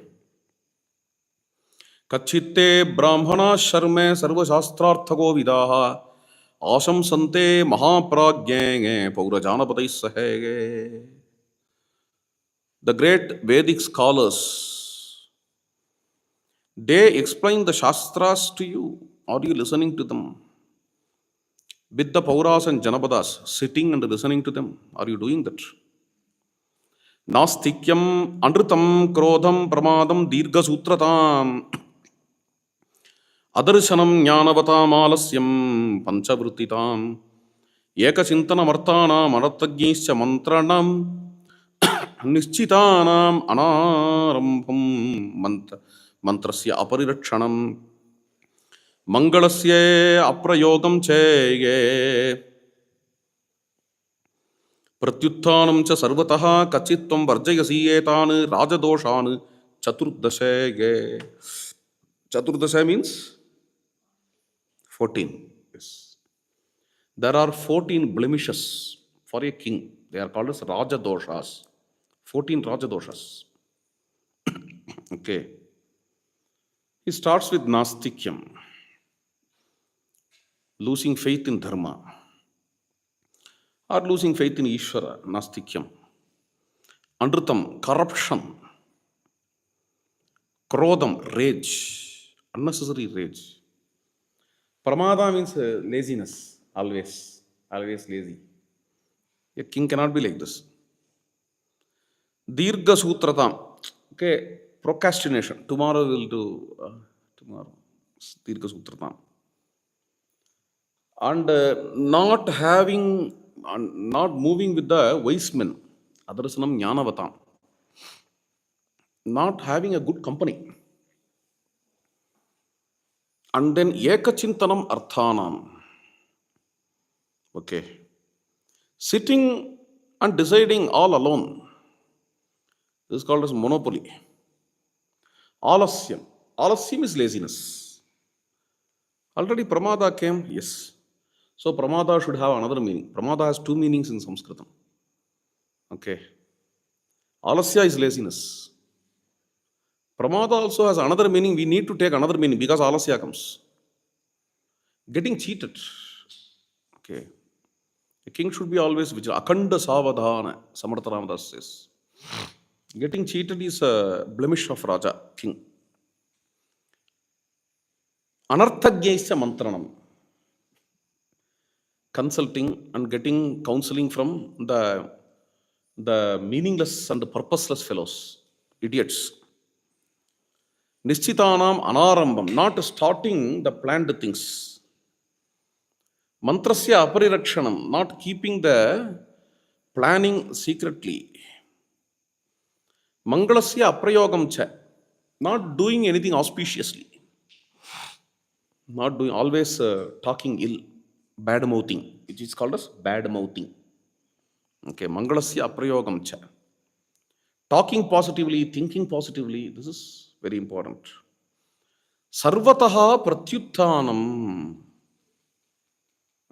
Kachitte brahmana sharme sarvashastrarthako vidaha ashamsante mahapragye paurajanapadai sahege. The great Vedic scholars, they explain the Shastras to you. Are you listening to them? With the Pauras and Janapadas, sitting and listening to them. Are you doing that? Nastikyam, Anritam, Krodham, Pramadam, Dirgha Sutratam, Adarshanam, Jnanavatam, Alasyam, Panchavrittitam, Ekachintanam, Arthanam, Anarthagyischa, Mantranam, Nishchitanam, Anarambham, Mantrasya, Aparirakshanam, Mangalasya, Aprayogam, Chege, Pratyuttanam, Cha Sarvataha, Kachitvam, Varjayasi, Etan, Rajadoshan, Chaturdashe. Chaturdasha means 14. Yes. There are 14 blemishes for a king. They are called as Rajadoshas. 14 Rajadoshas. Okay. He starts with Nastikyam, losing faith in Dharma, or losing faith in Ishvara, Nastikyam. Anritam, corruption. Krodham, rage, unnecessary rage. Pramada means laziness, always lazy. A king cannot be like this. Dirgha Sutratam, okay, procrastination. Tomorrow we'll do, tomorrow, Dirgha Sutratam. And not having, not moving with the wise men, Adarsanam Jnanavatam. Not having a good company. And then Ekachintanam Arthanam. Okay. Sitting and deciding all alone. This is called as monopoly. Alasyam. Alasyam is laziness. Already Pramada came, yes. So Pramada should have another meaning. Pramada has two meanings in Sanskritam. Okay. Alasya is laziness. Pramada also has another meaning. We need to take another meaning because Alasya comes. Getting cheated. Okay. A king should be always vigilant. Akhanda savadhana, Samartha Ramadas says. Getting cheated is a blemish of Raja, king. Anarthagyaisya mantranam. Consulting and getting counseling from the meaningless and the purposeless fellows, idiots. Nishchitanam anarambam, not starting the planned things. Mantrasya aparirakshanam, not keeping the planning secretly. Mangalasya aprayogam cha, not doing anything auspiciously. Not doing, always talking ill, bad mouthing, which is called as bad mouthing. Okay, Mangalasya aprayogam cha. Talking positively, thinking positively, this is very important. Sarvataha pratyutthanam.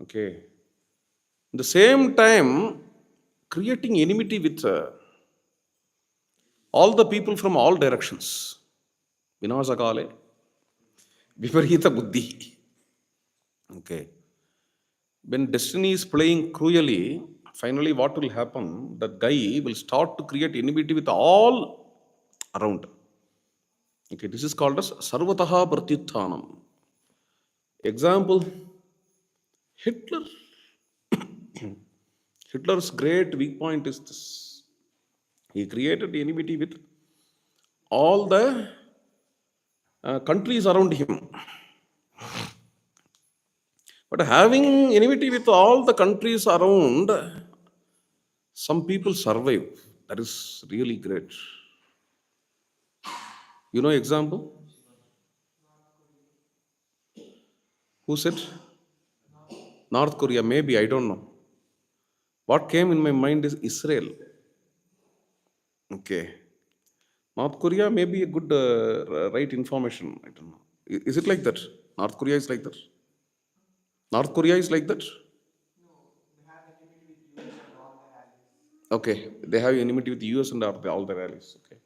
Okay. At the same time, creating enmity with all the people from all directions. Vinasakale, viparita buddhi. Okay. When destiny is playing cruelly, finally what will happen? That guy will start to create enmity with all around. Okay, this is called as sarvataha pratyutthanam. Example, Hitler. Hitler's great weak point is this. He created enmity with all the countries around him. But having enmity with all the countries around, some people survive. That is really great. You know example? Who said? North Korea, maybe, I don't know. What came in my mind is Israel. Okay. North Korea may be a good right information. I don't know. Is it like that? North Korea is like that? North Korea is like that? Okay. They have enmity with the US and all their allies. Okay.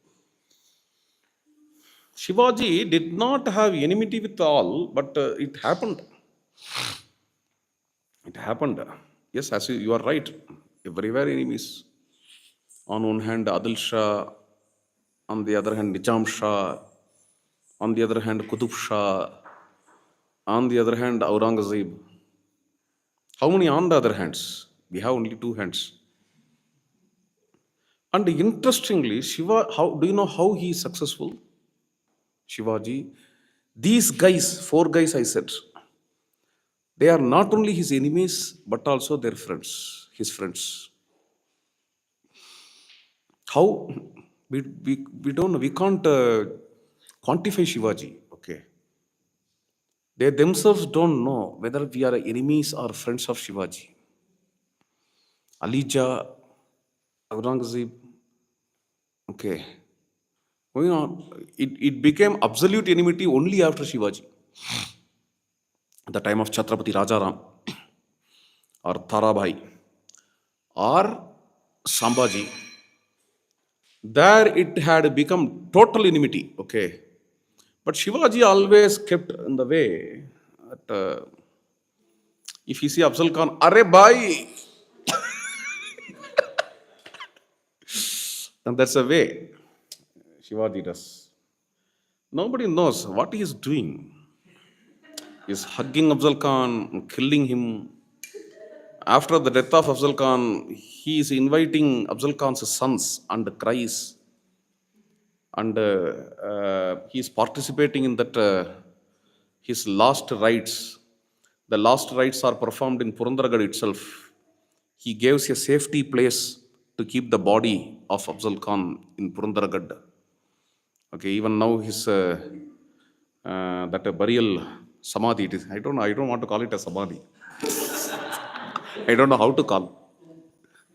Shivaji did not have enmity with all, but it happened. It happened. Yes, as you are right. Everywhere enemies. On one hand, Adil Shah. On the other hand, Nizam Shah. On the other hand, Qutub Shah. On the other hand, Aurangzeb. How many on the other hands? We have only two hands. And interestingly, Shiva, how do you know how he is successful? Shivaji. These guys, four guys I said, they are not only his enemies, but also their friends, his friends. How? We don't know, we can't quantify Shivaji. Okay. They themselves don't know whether we are enemies or friends of Shivaji. Alija, Aurangzeb, okay. Going on, it became absolute enmity only after Shivaji. At the time of Chhatrapati Rajaram or Tarabhai or Sambhaji, there it had become total enmity. Okay. But Shivaji always kept in the way that if you see Afzal Khan, Arre bhai, and that's a way Shivaji does. Nobody knows what he is doing. He's hugging Afzal Khan, killing him. After the death of Afzal Khan, he is inviting Afzal Khan's sons and cries. And he is participating in that his last rites. The last rites are performed in Purandaragad itself. He gives a safety place to keep the body of Afzal Khan in Purandaragad. Okay, even now his that burial samadhi. It is. I don't know. I don't want to call it a samadhi. I don't know how to call.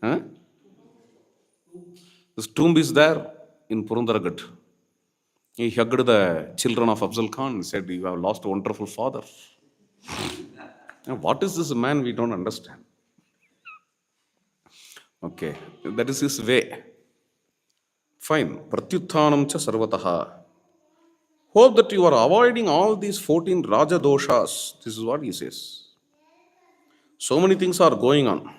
Huh? This tomb is there in Purundaragad. He hugged the children of Afzal Khan and said, "You have lost a wonderful father." Now, what is this man? We don't understand. Okay, that is his way. Fine. Pratyutthanam cha sarvataha. Hope that you are avoiding all these 14 Raja doshas. This is what he says. So many things are going on.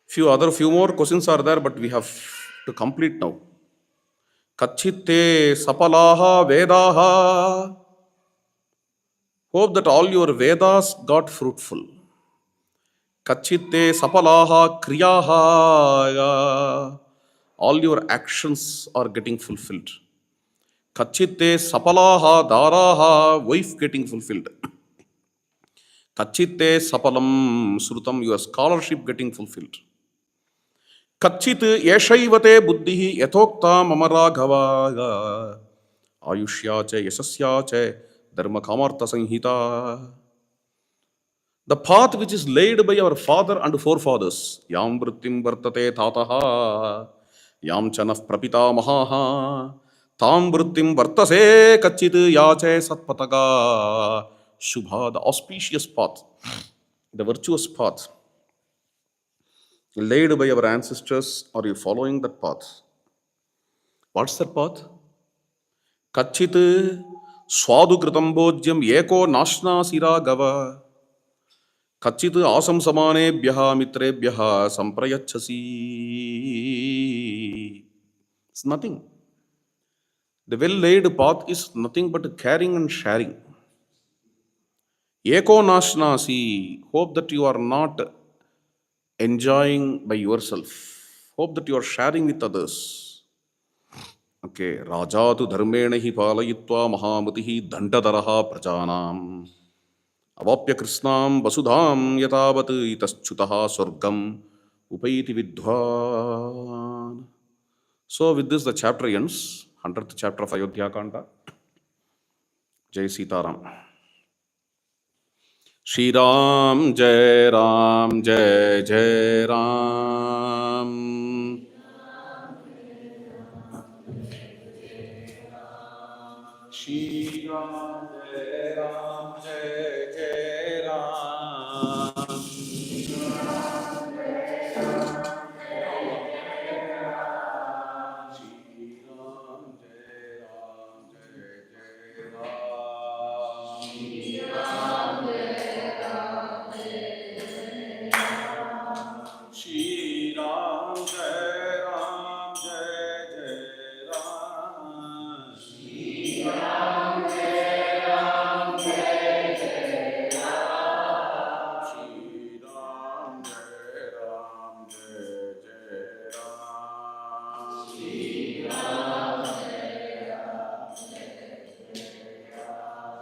Few more questions are there, but we have to complete now. Kachitte sapalaha vedaha. Hope that all your Vedas got fruitful. Kachitte sapalaha kriyaha. All your actions are getting fulfilled. Kachitte sapalaha daraha, wife getting fulfilled. Kachitte sapalam srutam, your scholarship getting fulfilled. Kachit yeshaivate buddhihi yathokta mama raghava, ayushya cha yasasya cha dharma kamartha sanhita. The path which is laid by our father and forefathers, yam vrittim vartate tataha, yam chanaf prapita mahaha, tam vrittim vartase kachit yache satpataga, shubha, the auspicious path, the virtuous path laid by our ancestors. Are you following that path? What's that path? Kachit swadu kritam bhojyam eko nashna sira gava. Kachit asam samanebhyaha mitrebhyaha samprayachasi. It's nothing. The well laid path is nothing but caring and sharing. Eko nashnasi. Hope that you are not enjoying by yourself. Hope that you are sharing with others. Okay. Rajatu dharmena hi palayitva mahamatihi dandadaraha prajanam. Avapya krishnam vasudham yatavat itaschutaha swargam upaiti vidhwan. So with this the chapter ends. 100th chapter of Ayodhya Kanda. Jai Sitaram. Shri Ram Jai Ram Jai Jai Ram. Shri Ram Jai Ram Jai Jai Ram. Shri Ram Jai Ram Jai Jai Ram. Shri Ram Jai Ram Jai Ram. Shri Ram Jai Ram Jai Jai Ram. Shri Ram Jai Ram Jai Jai Ram. Shri Ram Jai Ram Jai Jai Ram. Shri Ram Jai Ram Jai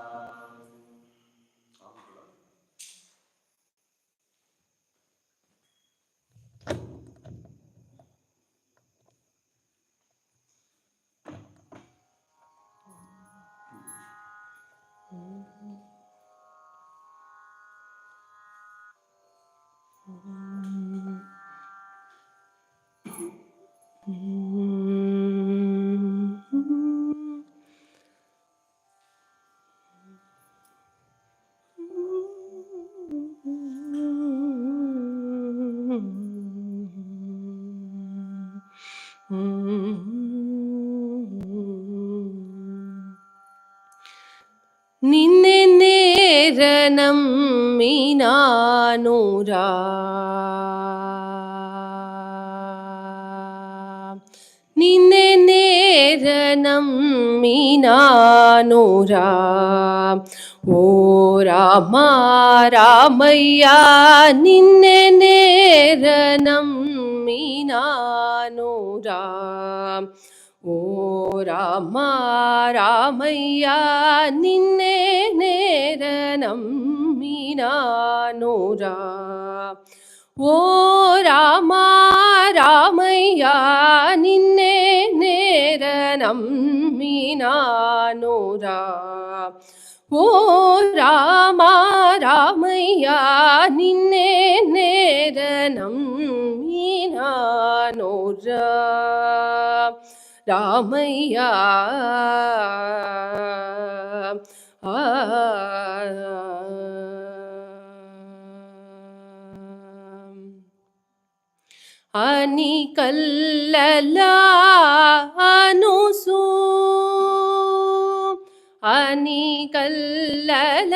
Jai Ram. നിന്നെ നേരനം മീനാനൂരാ നിന്നെ നേരനം മീനാനൂരാ ഓ രാമ രാമയ്യ നിന്നെ നേരനം മീനാനൂരാ ഓ രാമ രാമയ്യ നിന്നെ നേരനം മീനാനൂരാ ഓ രാമ രാമയ്യ നിന്നെ നേരനം മീനാനൂരാ ഓ രാമ രാമയ്യ നിന്നെ നേരനം മീനാനൂരാ രാമയ്യ അനികല്ലല അനുസു അനികല്ലല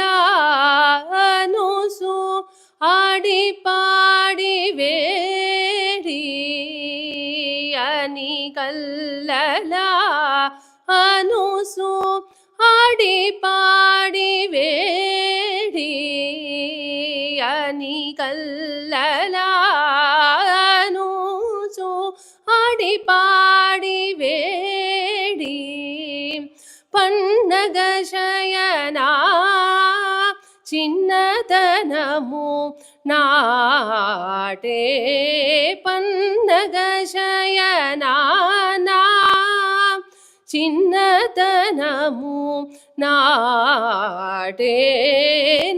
അനുസു ആടിപ്പാടി വേടി അനികല്ലല അനുസു ആടിപ്പാടി വേടി അനികല്ലല അനുസു ആടിപ്പാടി വേടി పన్నగశయనా చిన్నతనము నాటే పన్నగశయనా చిన్నతనము నాటే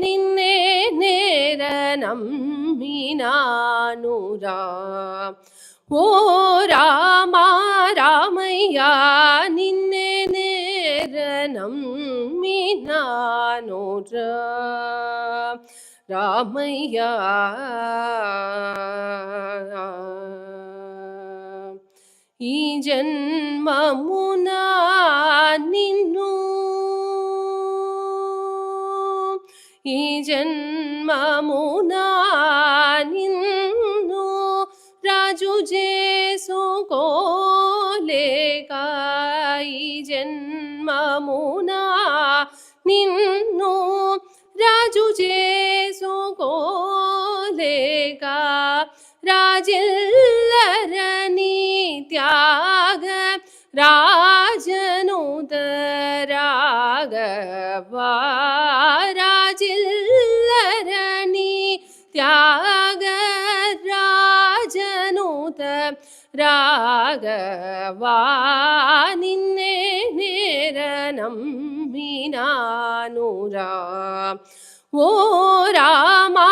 నిన్నే నేర నమ్మినానురా ఓ రామా రామయ్యా నిన్నే నేర నమ్మినానురా రామయ్యా ఈ జన్మమునా నిన్ను ఈ జన్మమునా నిన్ను రాజు చేసుకోలేక ఈ జన్మమునా నిన్ను రాజు చేసుకోలేక రాజిల్లరని త్యాగ రాజనుదరాగవా రాజిల్లరని త్యాగ రాజనుత రాగవా నిన్నే నేర నమ్మినానురా ఓ రామా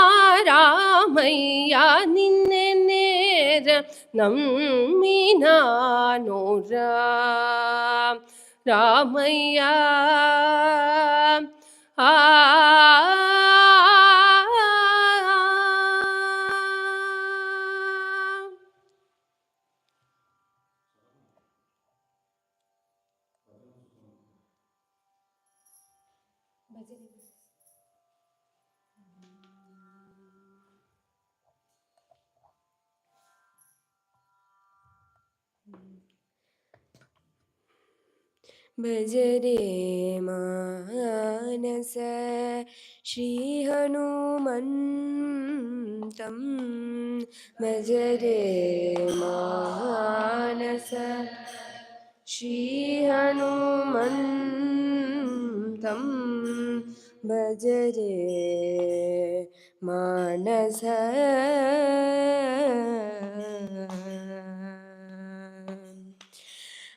రామయ్యా నిన్నే నేర నమ్మినానురా రామయ్యా ఆ भज रे मानस श्री हनुमन्तं भज रे मानस श्री हनुमन्तं भज रे मानस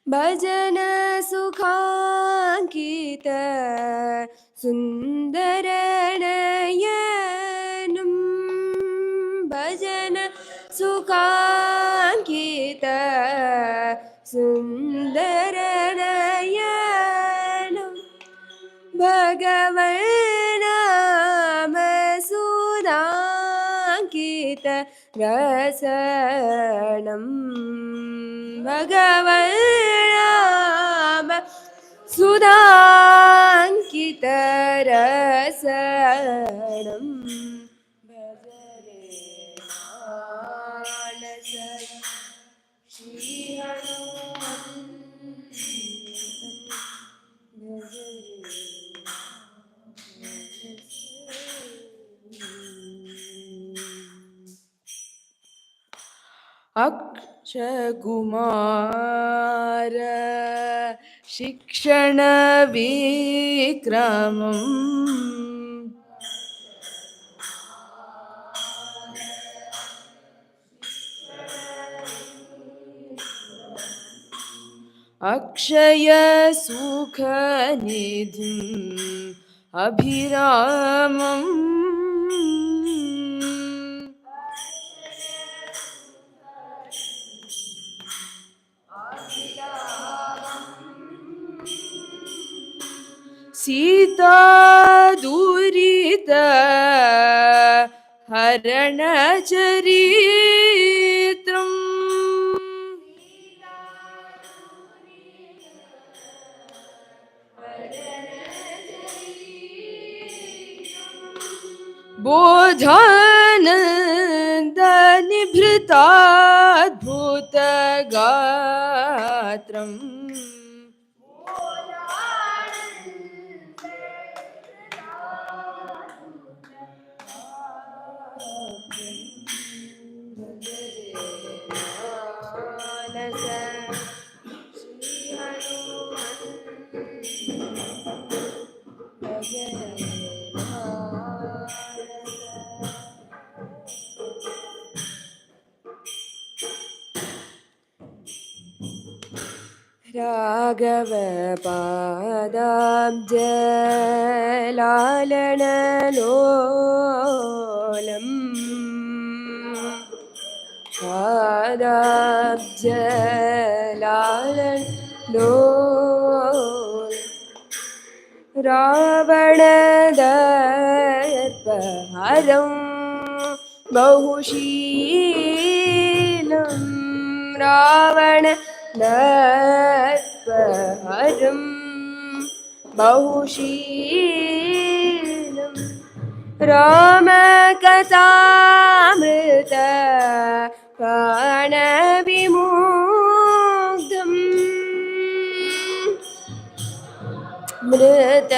भजन सुखांकित सुंदर नयनम भजन सुखांकित सुंदर नयनम भगवन नाम सुधांकित रसनम भगवन नाम सुधांकितरसनं भज रे मानस श्री हनुमन्तं भज रे अक्षकुमार शिक्षण विक्रमम् अक्षय सुख निधिम् अभिरामम् सीता दुरित हरण चरित्रम् बोधानन्द निभृताद्भुत गात्रम् राघव पादाब्जलालनलोलम् पादाब्जलालनलोलम् रावणदर्पहरं बहुशीलं रावणदर्पहरं बहुशीलं रामकथामृत प्राणविमुग्धम् मृत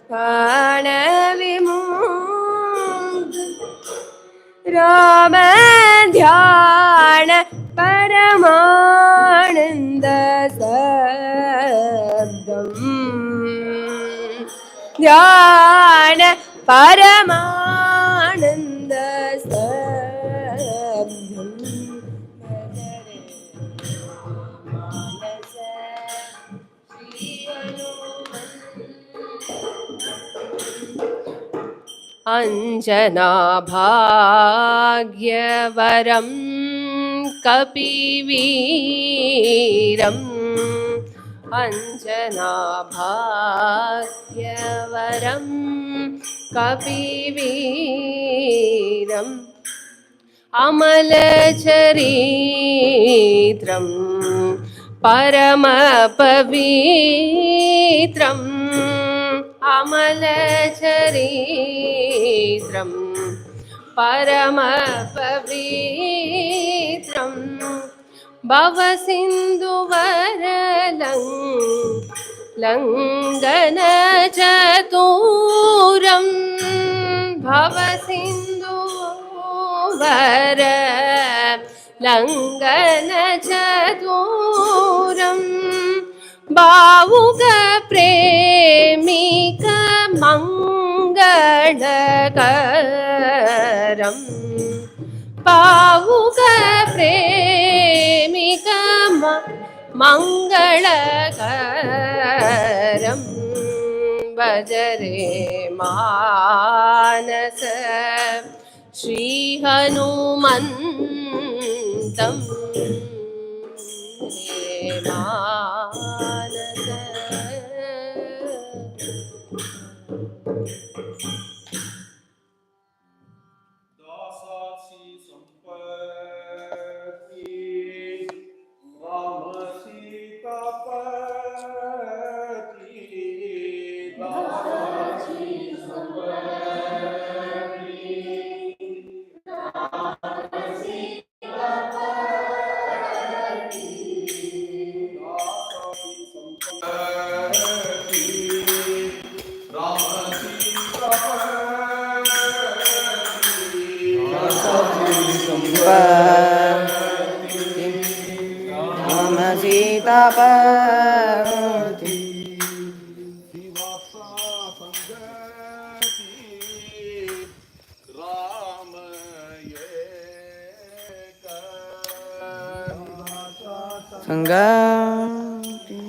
प्राणविमुग्ध राम ध्यान परमानन्द शब्दम् ध्यान परमानन्द अञ्जनाभाग्यवरं कपिवीरम् अञ्जनाभाग्यवरं कपिवीरम् अमलचरित्रं परमपवित्रम् अमलचरित्रं परमपवित्रम् भवसिन्धुवरलङ्घनचतुरं भवसिन्धुवरलङ्घनचतुरं भावुकप्रेमिकमङ्गलकरम् भावुकप्रेमिकमङ्गलकरं भज रे मानस श्रीहनुमन्तं रे मानस दासासी संपत्ति राम सीतापति दासासी संपत्ति दासासी संपत्ति राम राम सीतापति संगति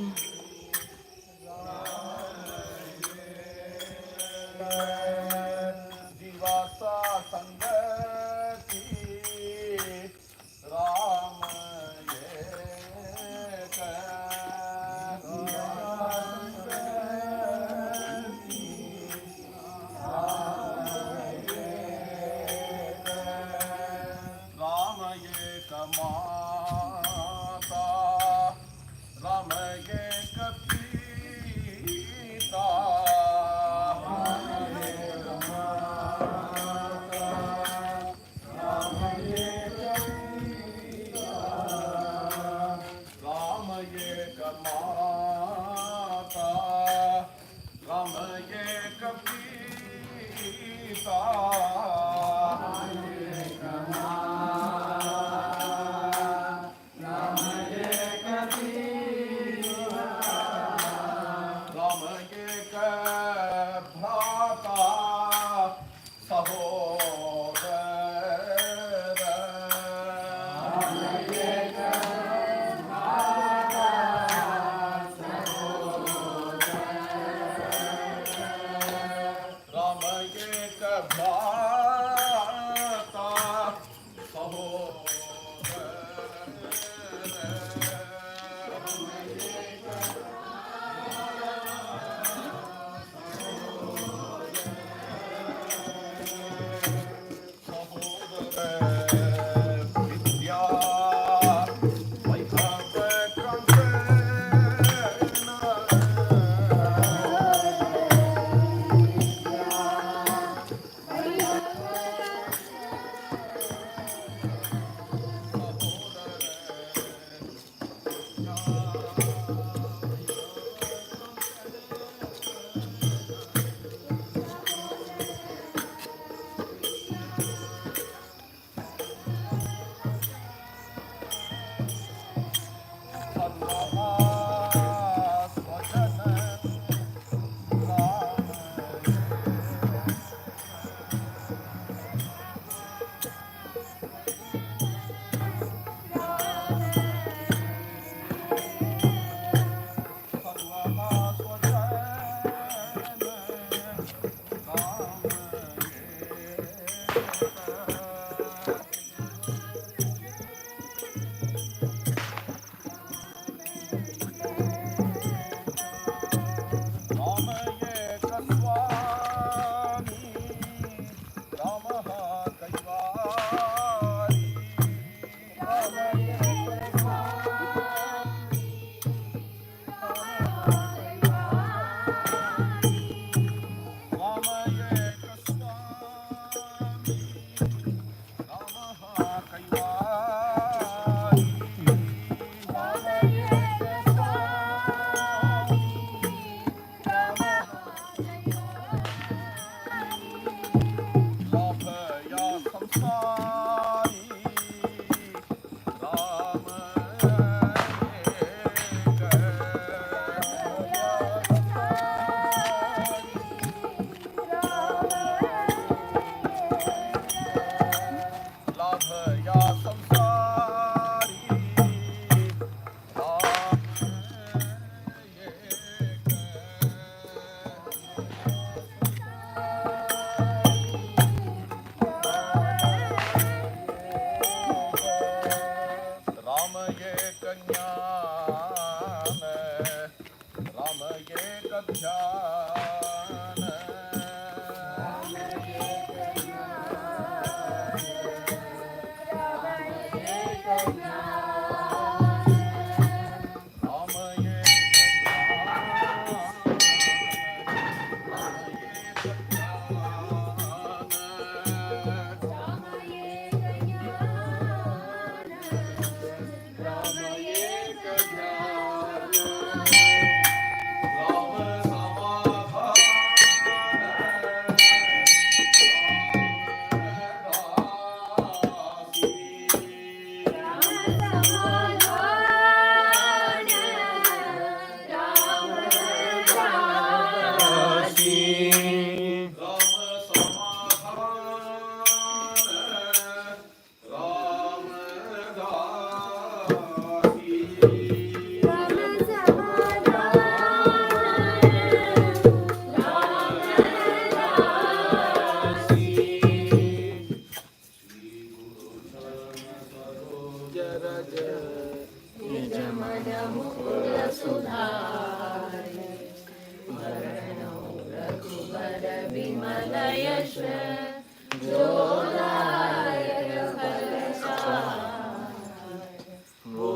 विमलयश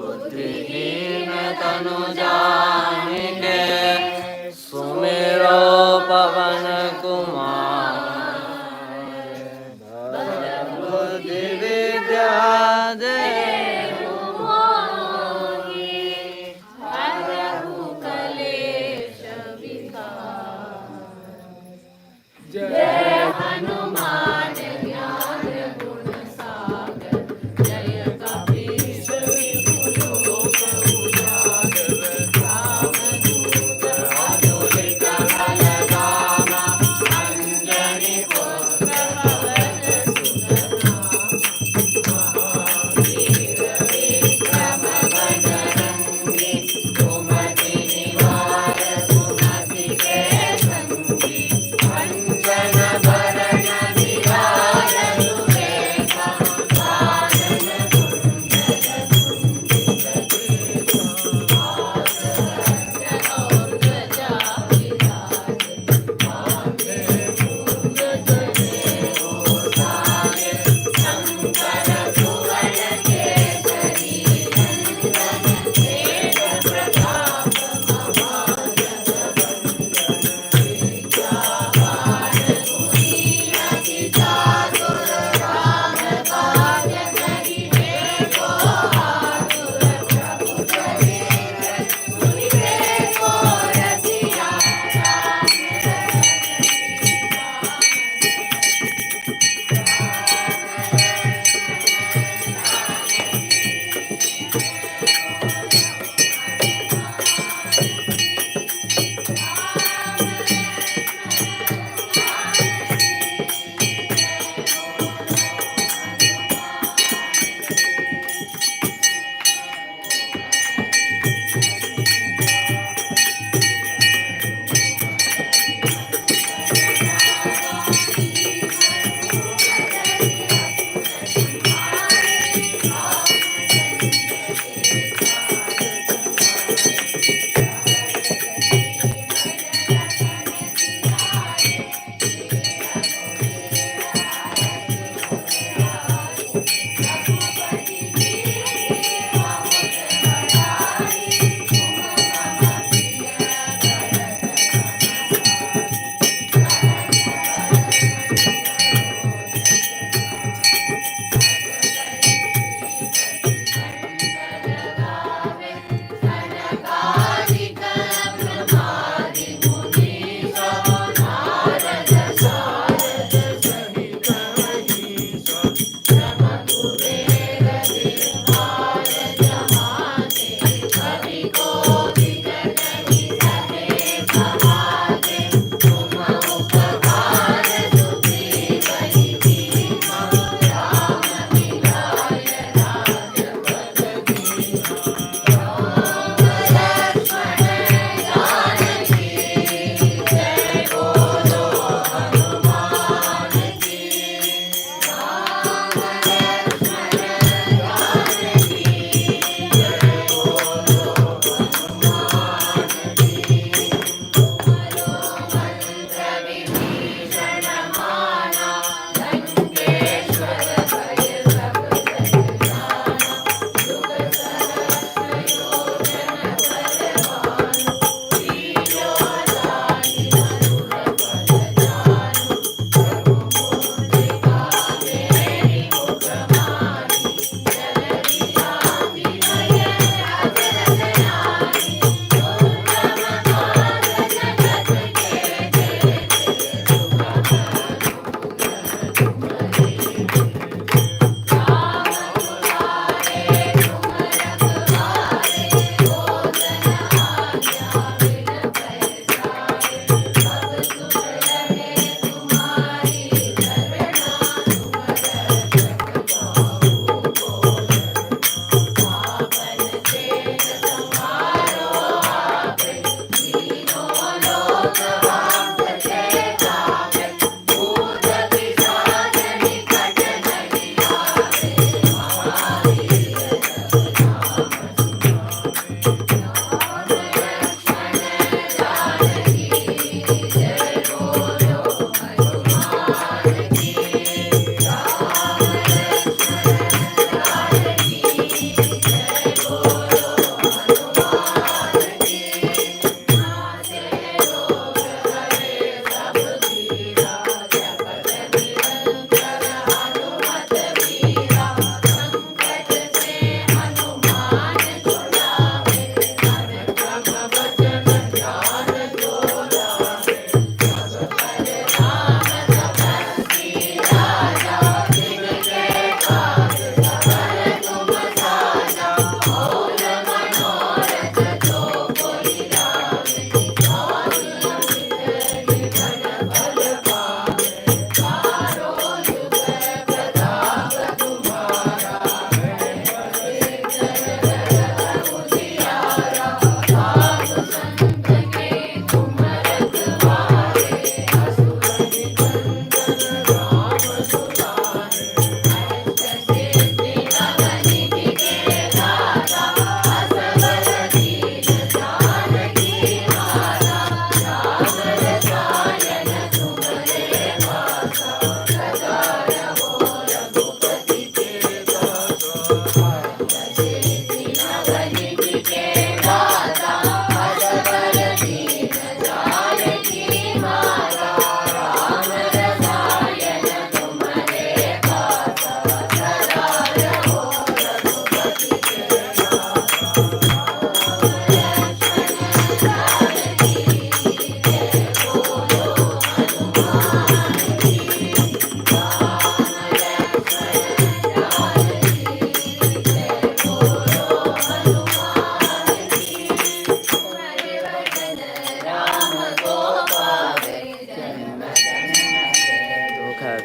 बुद्धिहीन तनु जानिके सुमिरो पवन कुमार बुद्धि विद्या दे कलेश विकार जय हनुमान ज्ञान गुण सागर जय कपीश विपुलोक उजागर रामदूत अतुलित बलधामा अंजनी पुत्र पवन महावीर विक्रम बजरंगी सुमति निवार सुमति के संगी कंचन बरन विराज सुबेसा कानन कुंडल कुंचित केसा हाथ और ध्वजा विराज कांधे मूंज जनेऊ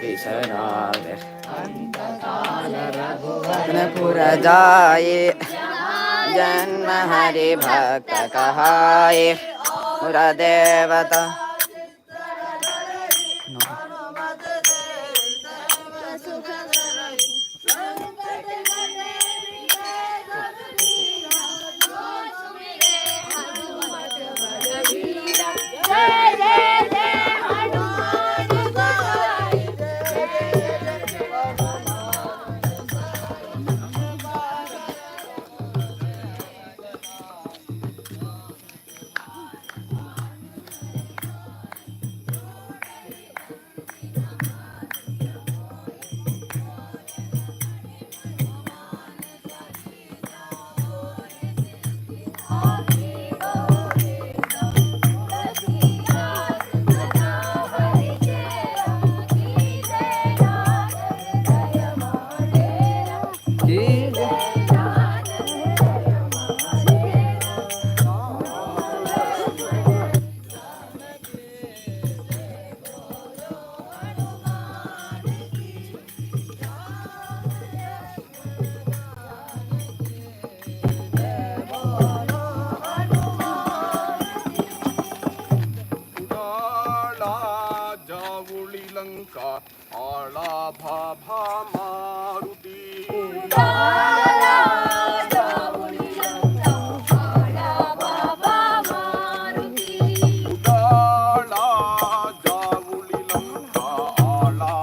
बिसरावे पुर जाए जन्म हरि भक्त कहाए पुर देवता लंका आला भाभा मारुति उदाला जावुली लंका आला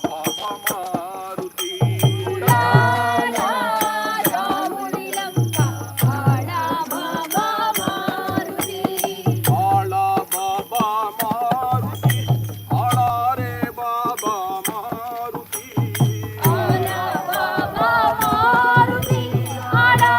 भाभा मारुति आला बाबा मारुति आला रे बाबा मारुति आला बाबा मारुति आला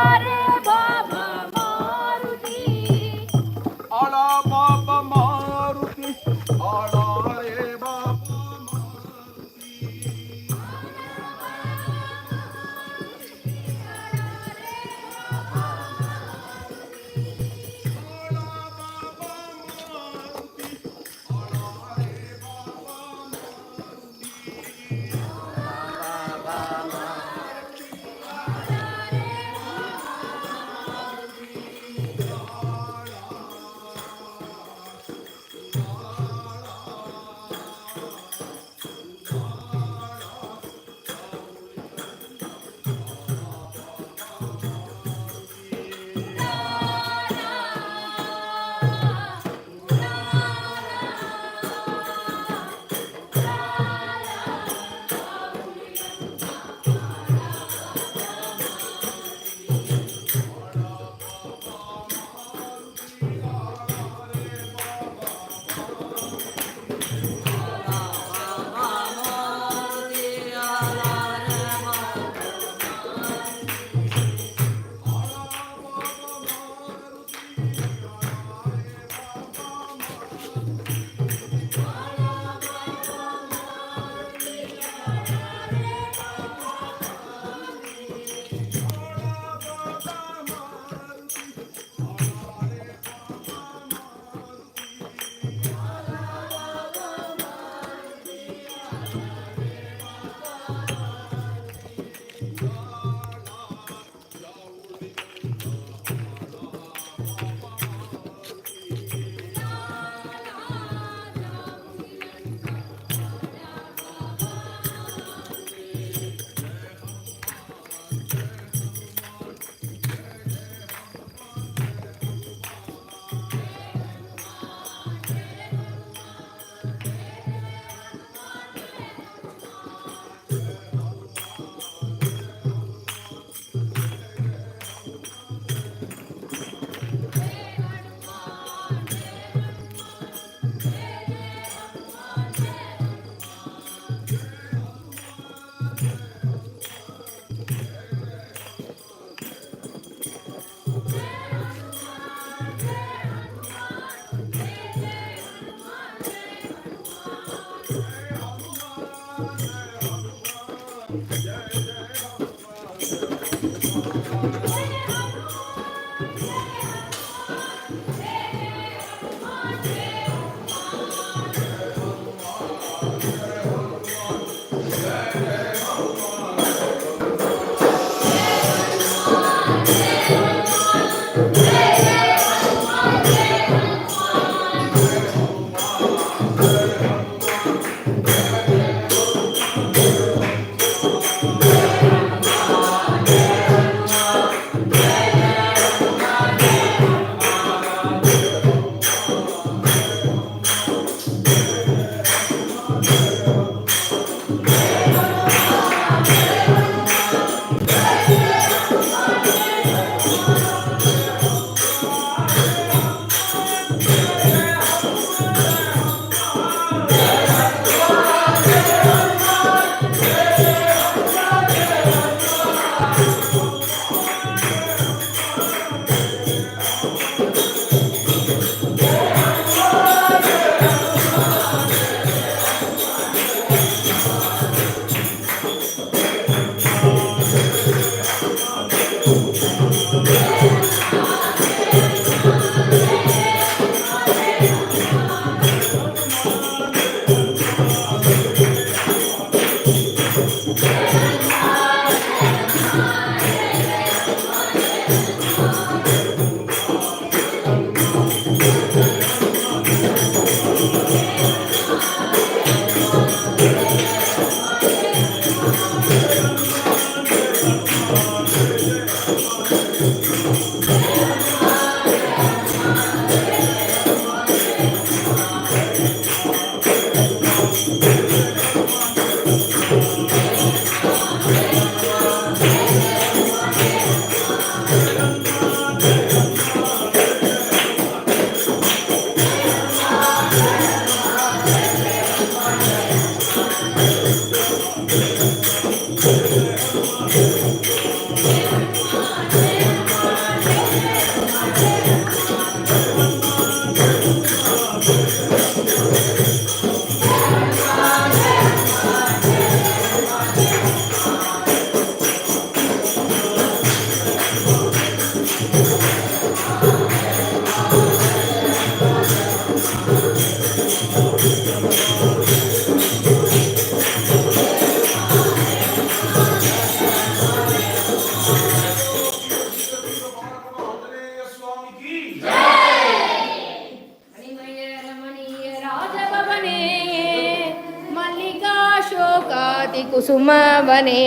भाति कुसुमवने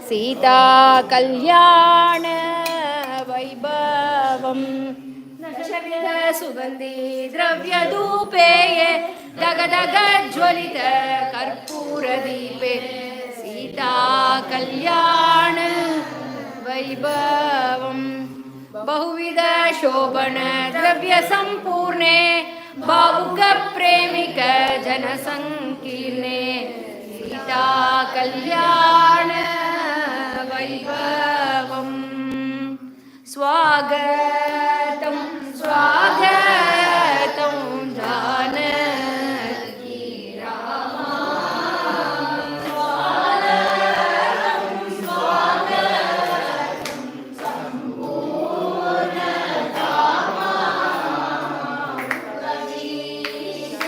सीता कल्याण वैभवम् नशविध सुगन्धि द्रव्यधूपेये दगदगज्वलित कर्पूरदीपे सीता कल्याण वैभवम् बहुविध शोभन द्रव्य संपूर्णे भावुक प्रेमिक जन संकीर्णे सीता कल्याण वैभवम् स्वागतं स्वागतं जानकी रामा स्वागतं स्वागतं सम्पूर्ण कामा कवीश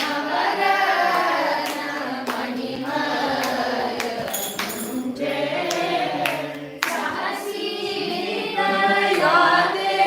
नवरत्न मणिमय जय सहसीन यादे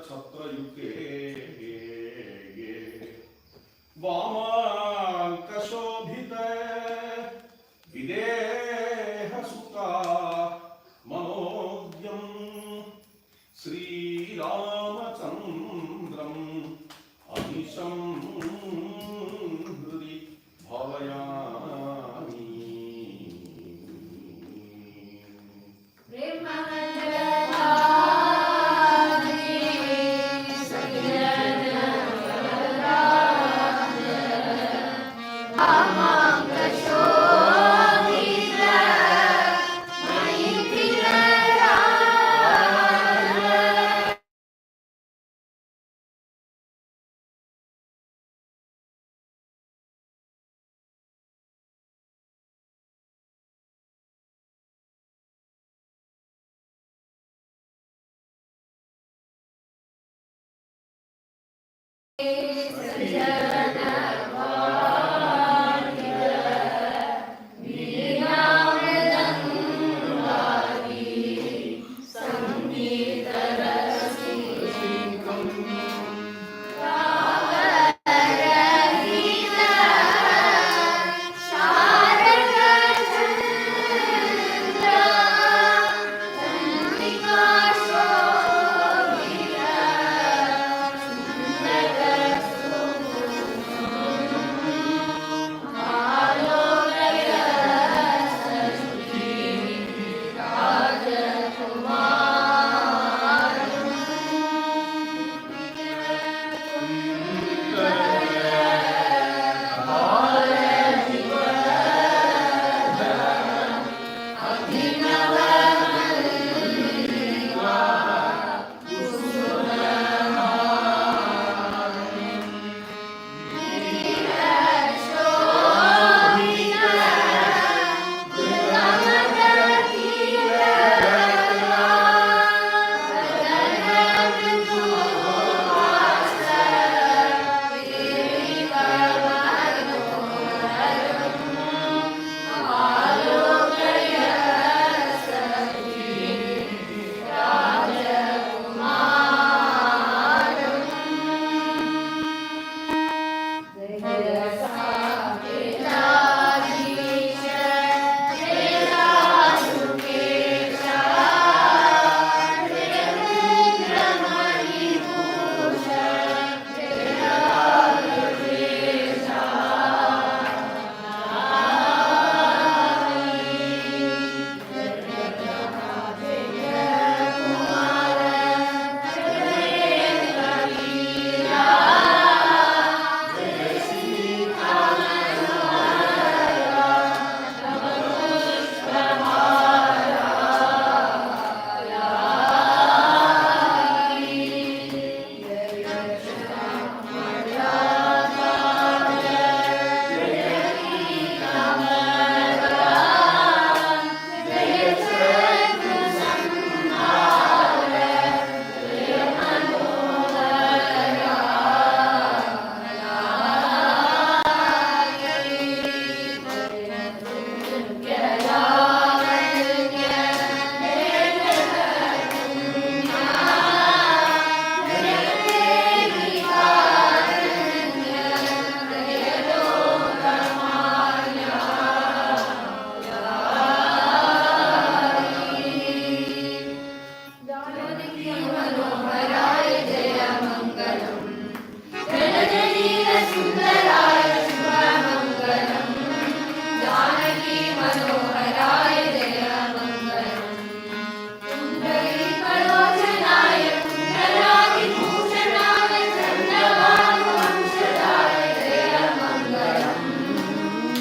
छत्रयुगे वामाङ्कशोभित विदेहसुता मनोज्ञं श्रीरामचन्द्रम् अनिशं हृदि भावयामि।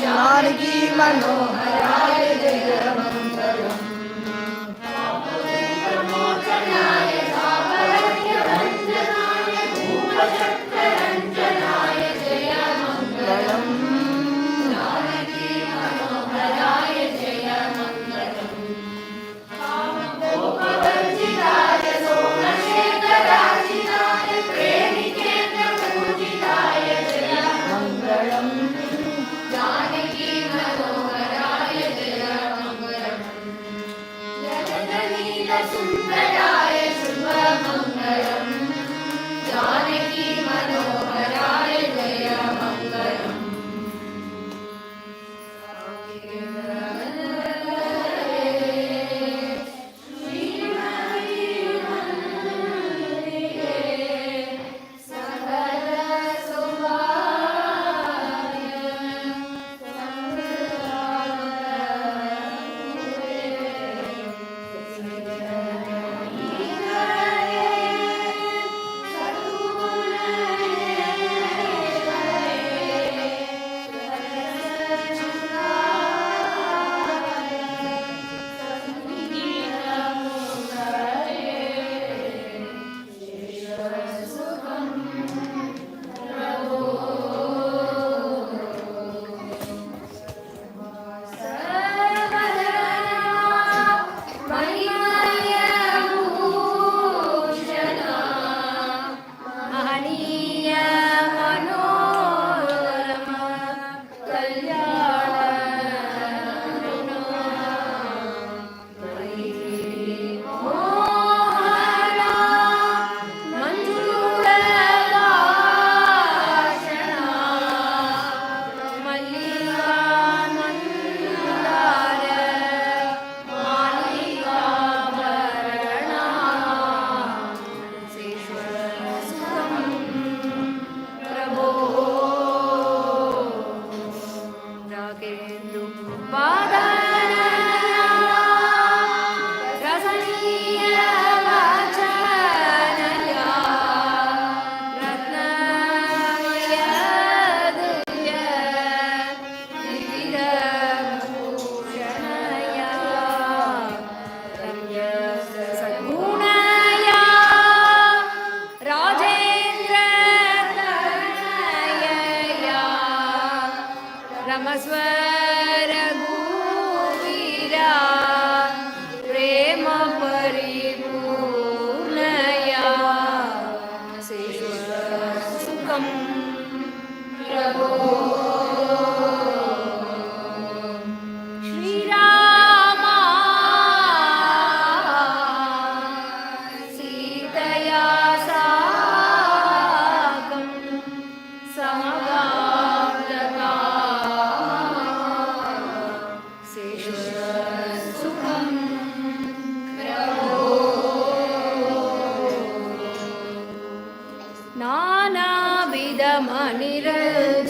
जानकी मनोहराय स्वरघुवीरा प्रेम परिपूर्णया सुखं प्रभो श्रीरामा सीतया साकं समगाप्तका सुखं प्रभो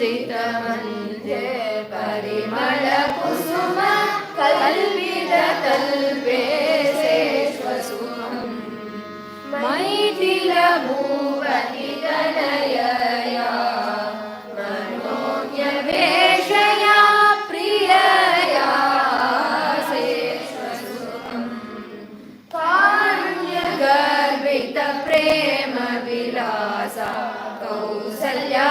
नानाविधमनिरञ्जितवन्दे परिमलकुसुम कल्पिततल्पे सेष्वसुखं मैथिलभूपतितनयया मनोज्ञवेशया प्रियया सेष्वसुखं कारुण्यगर्भितप्रेमविलासा कौसल्या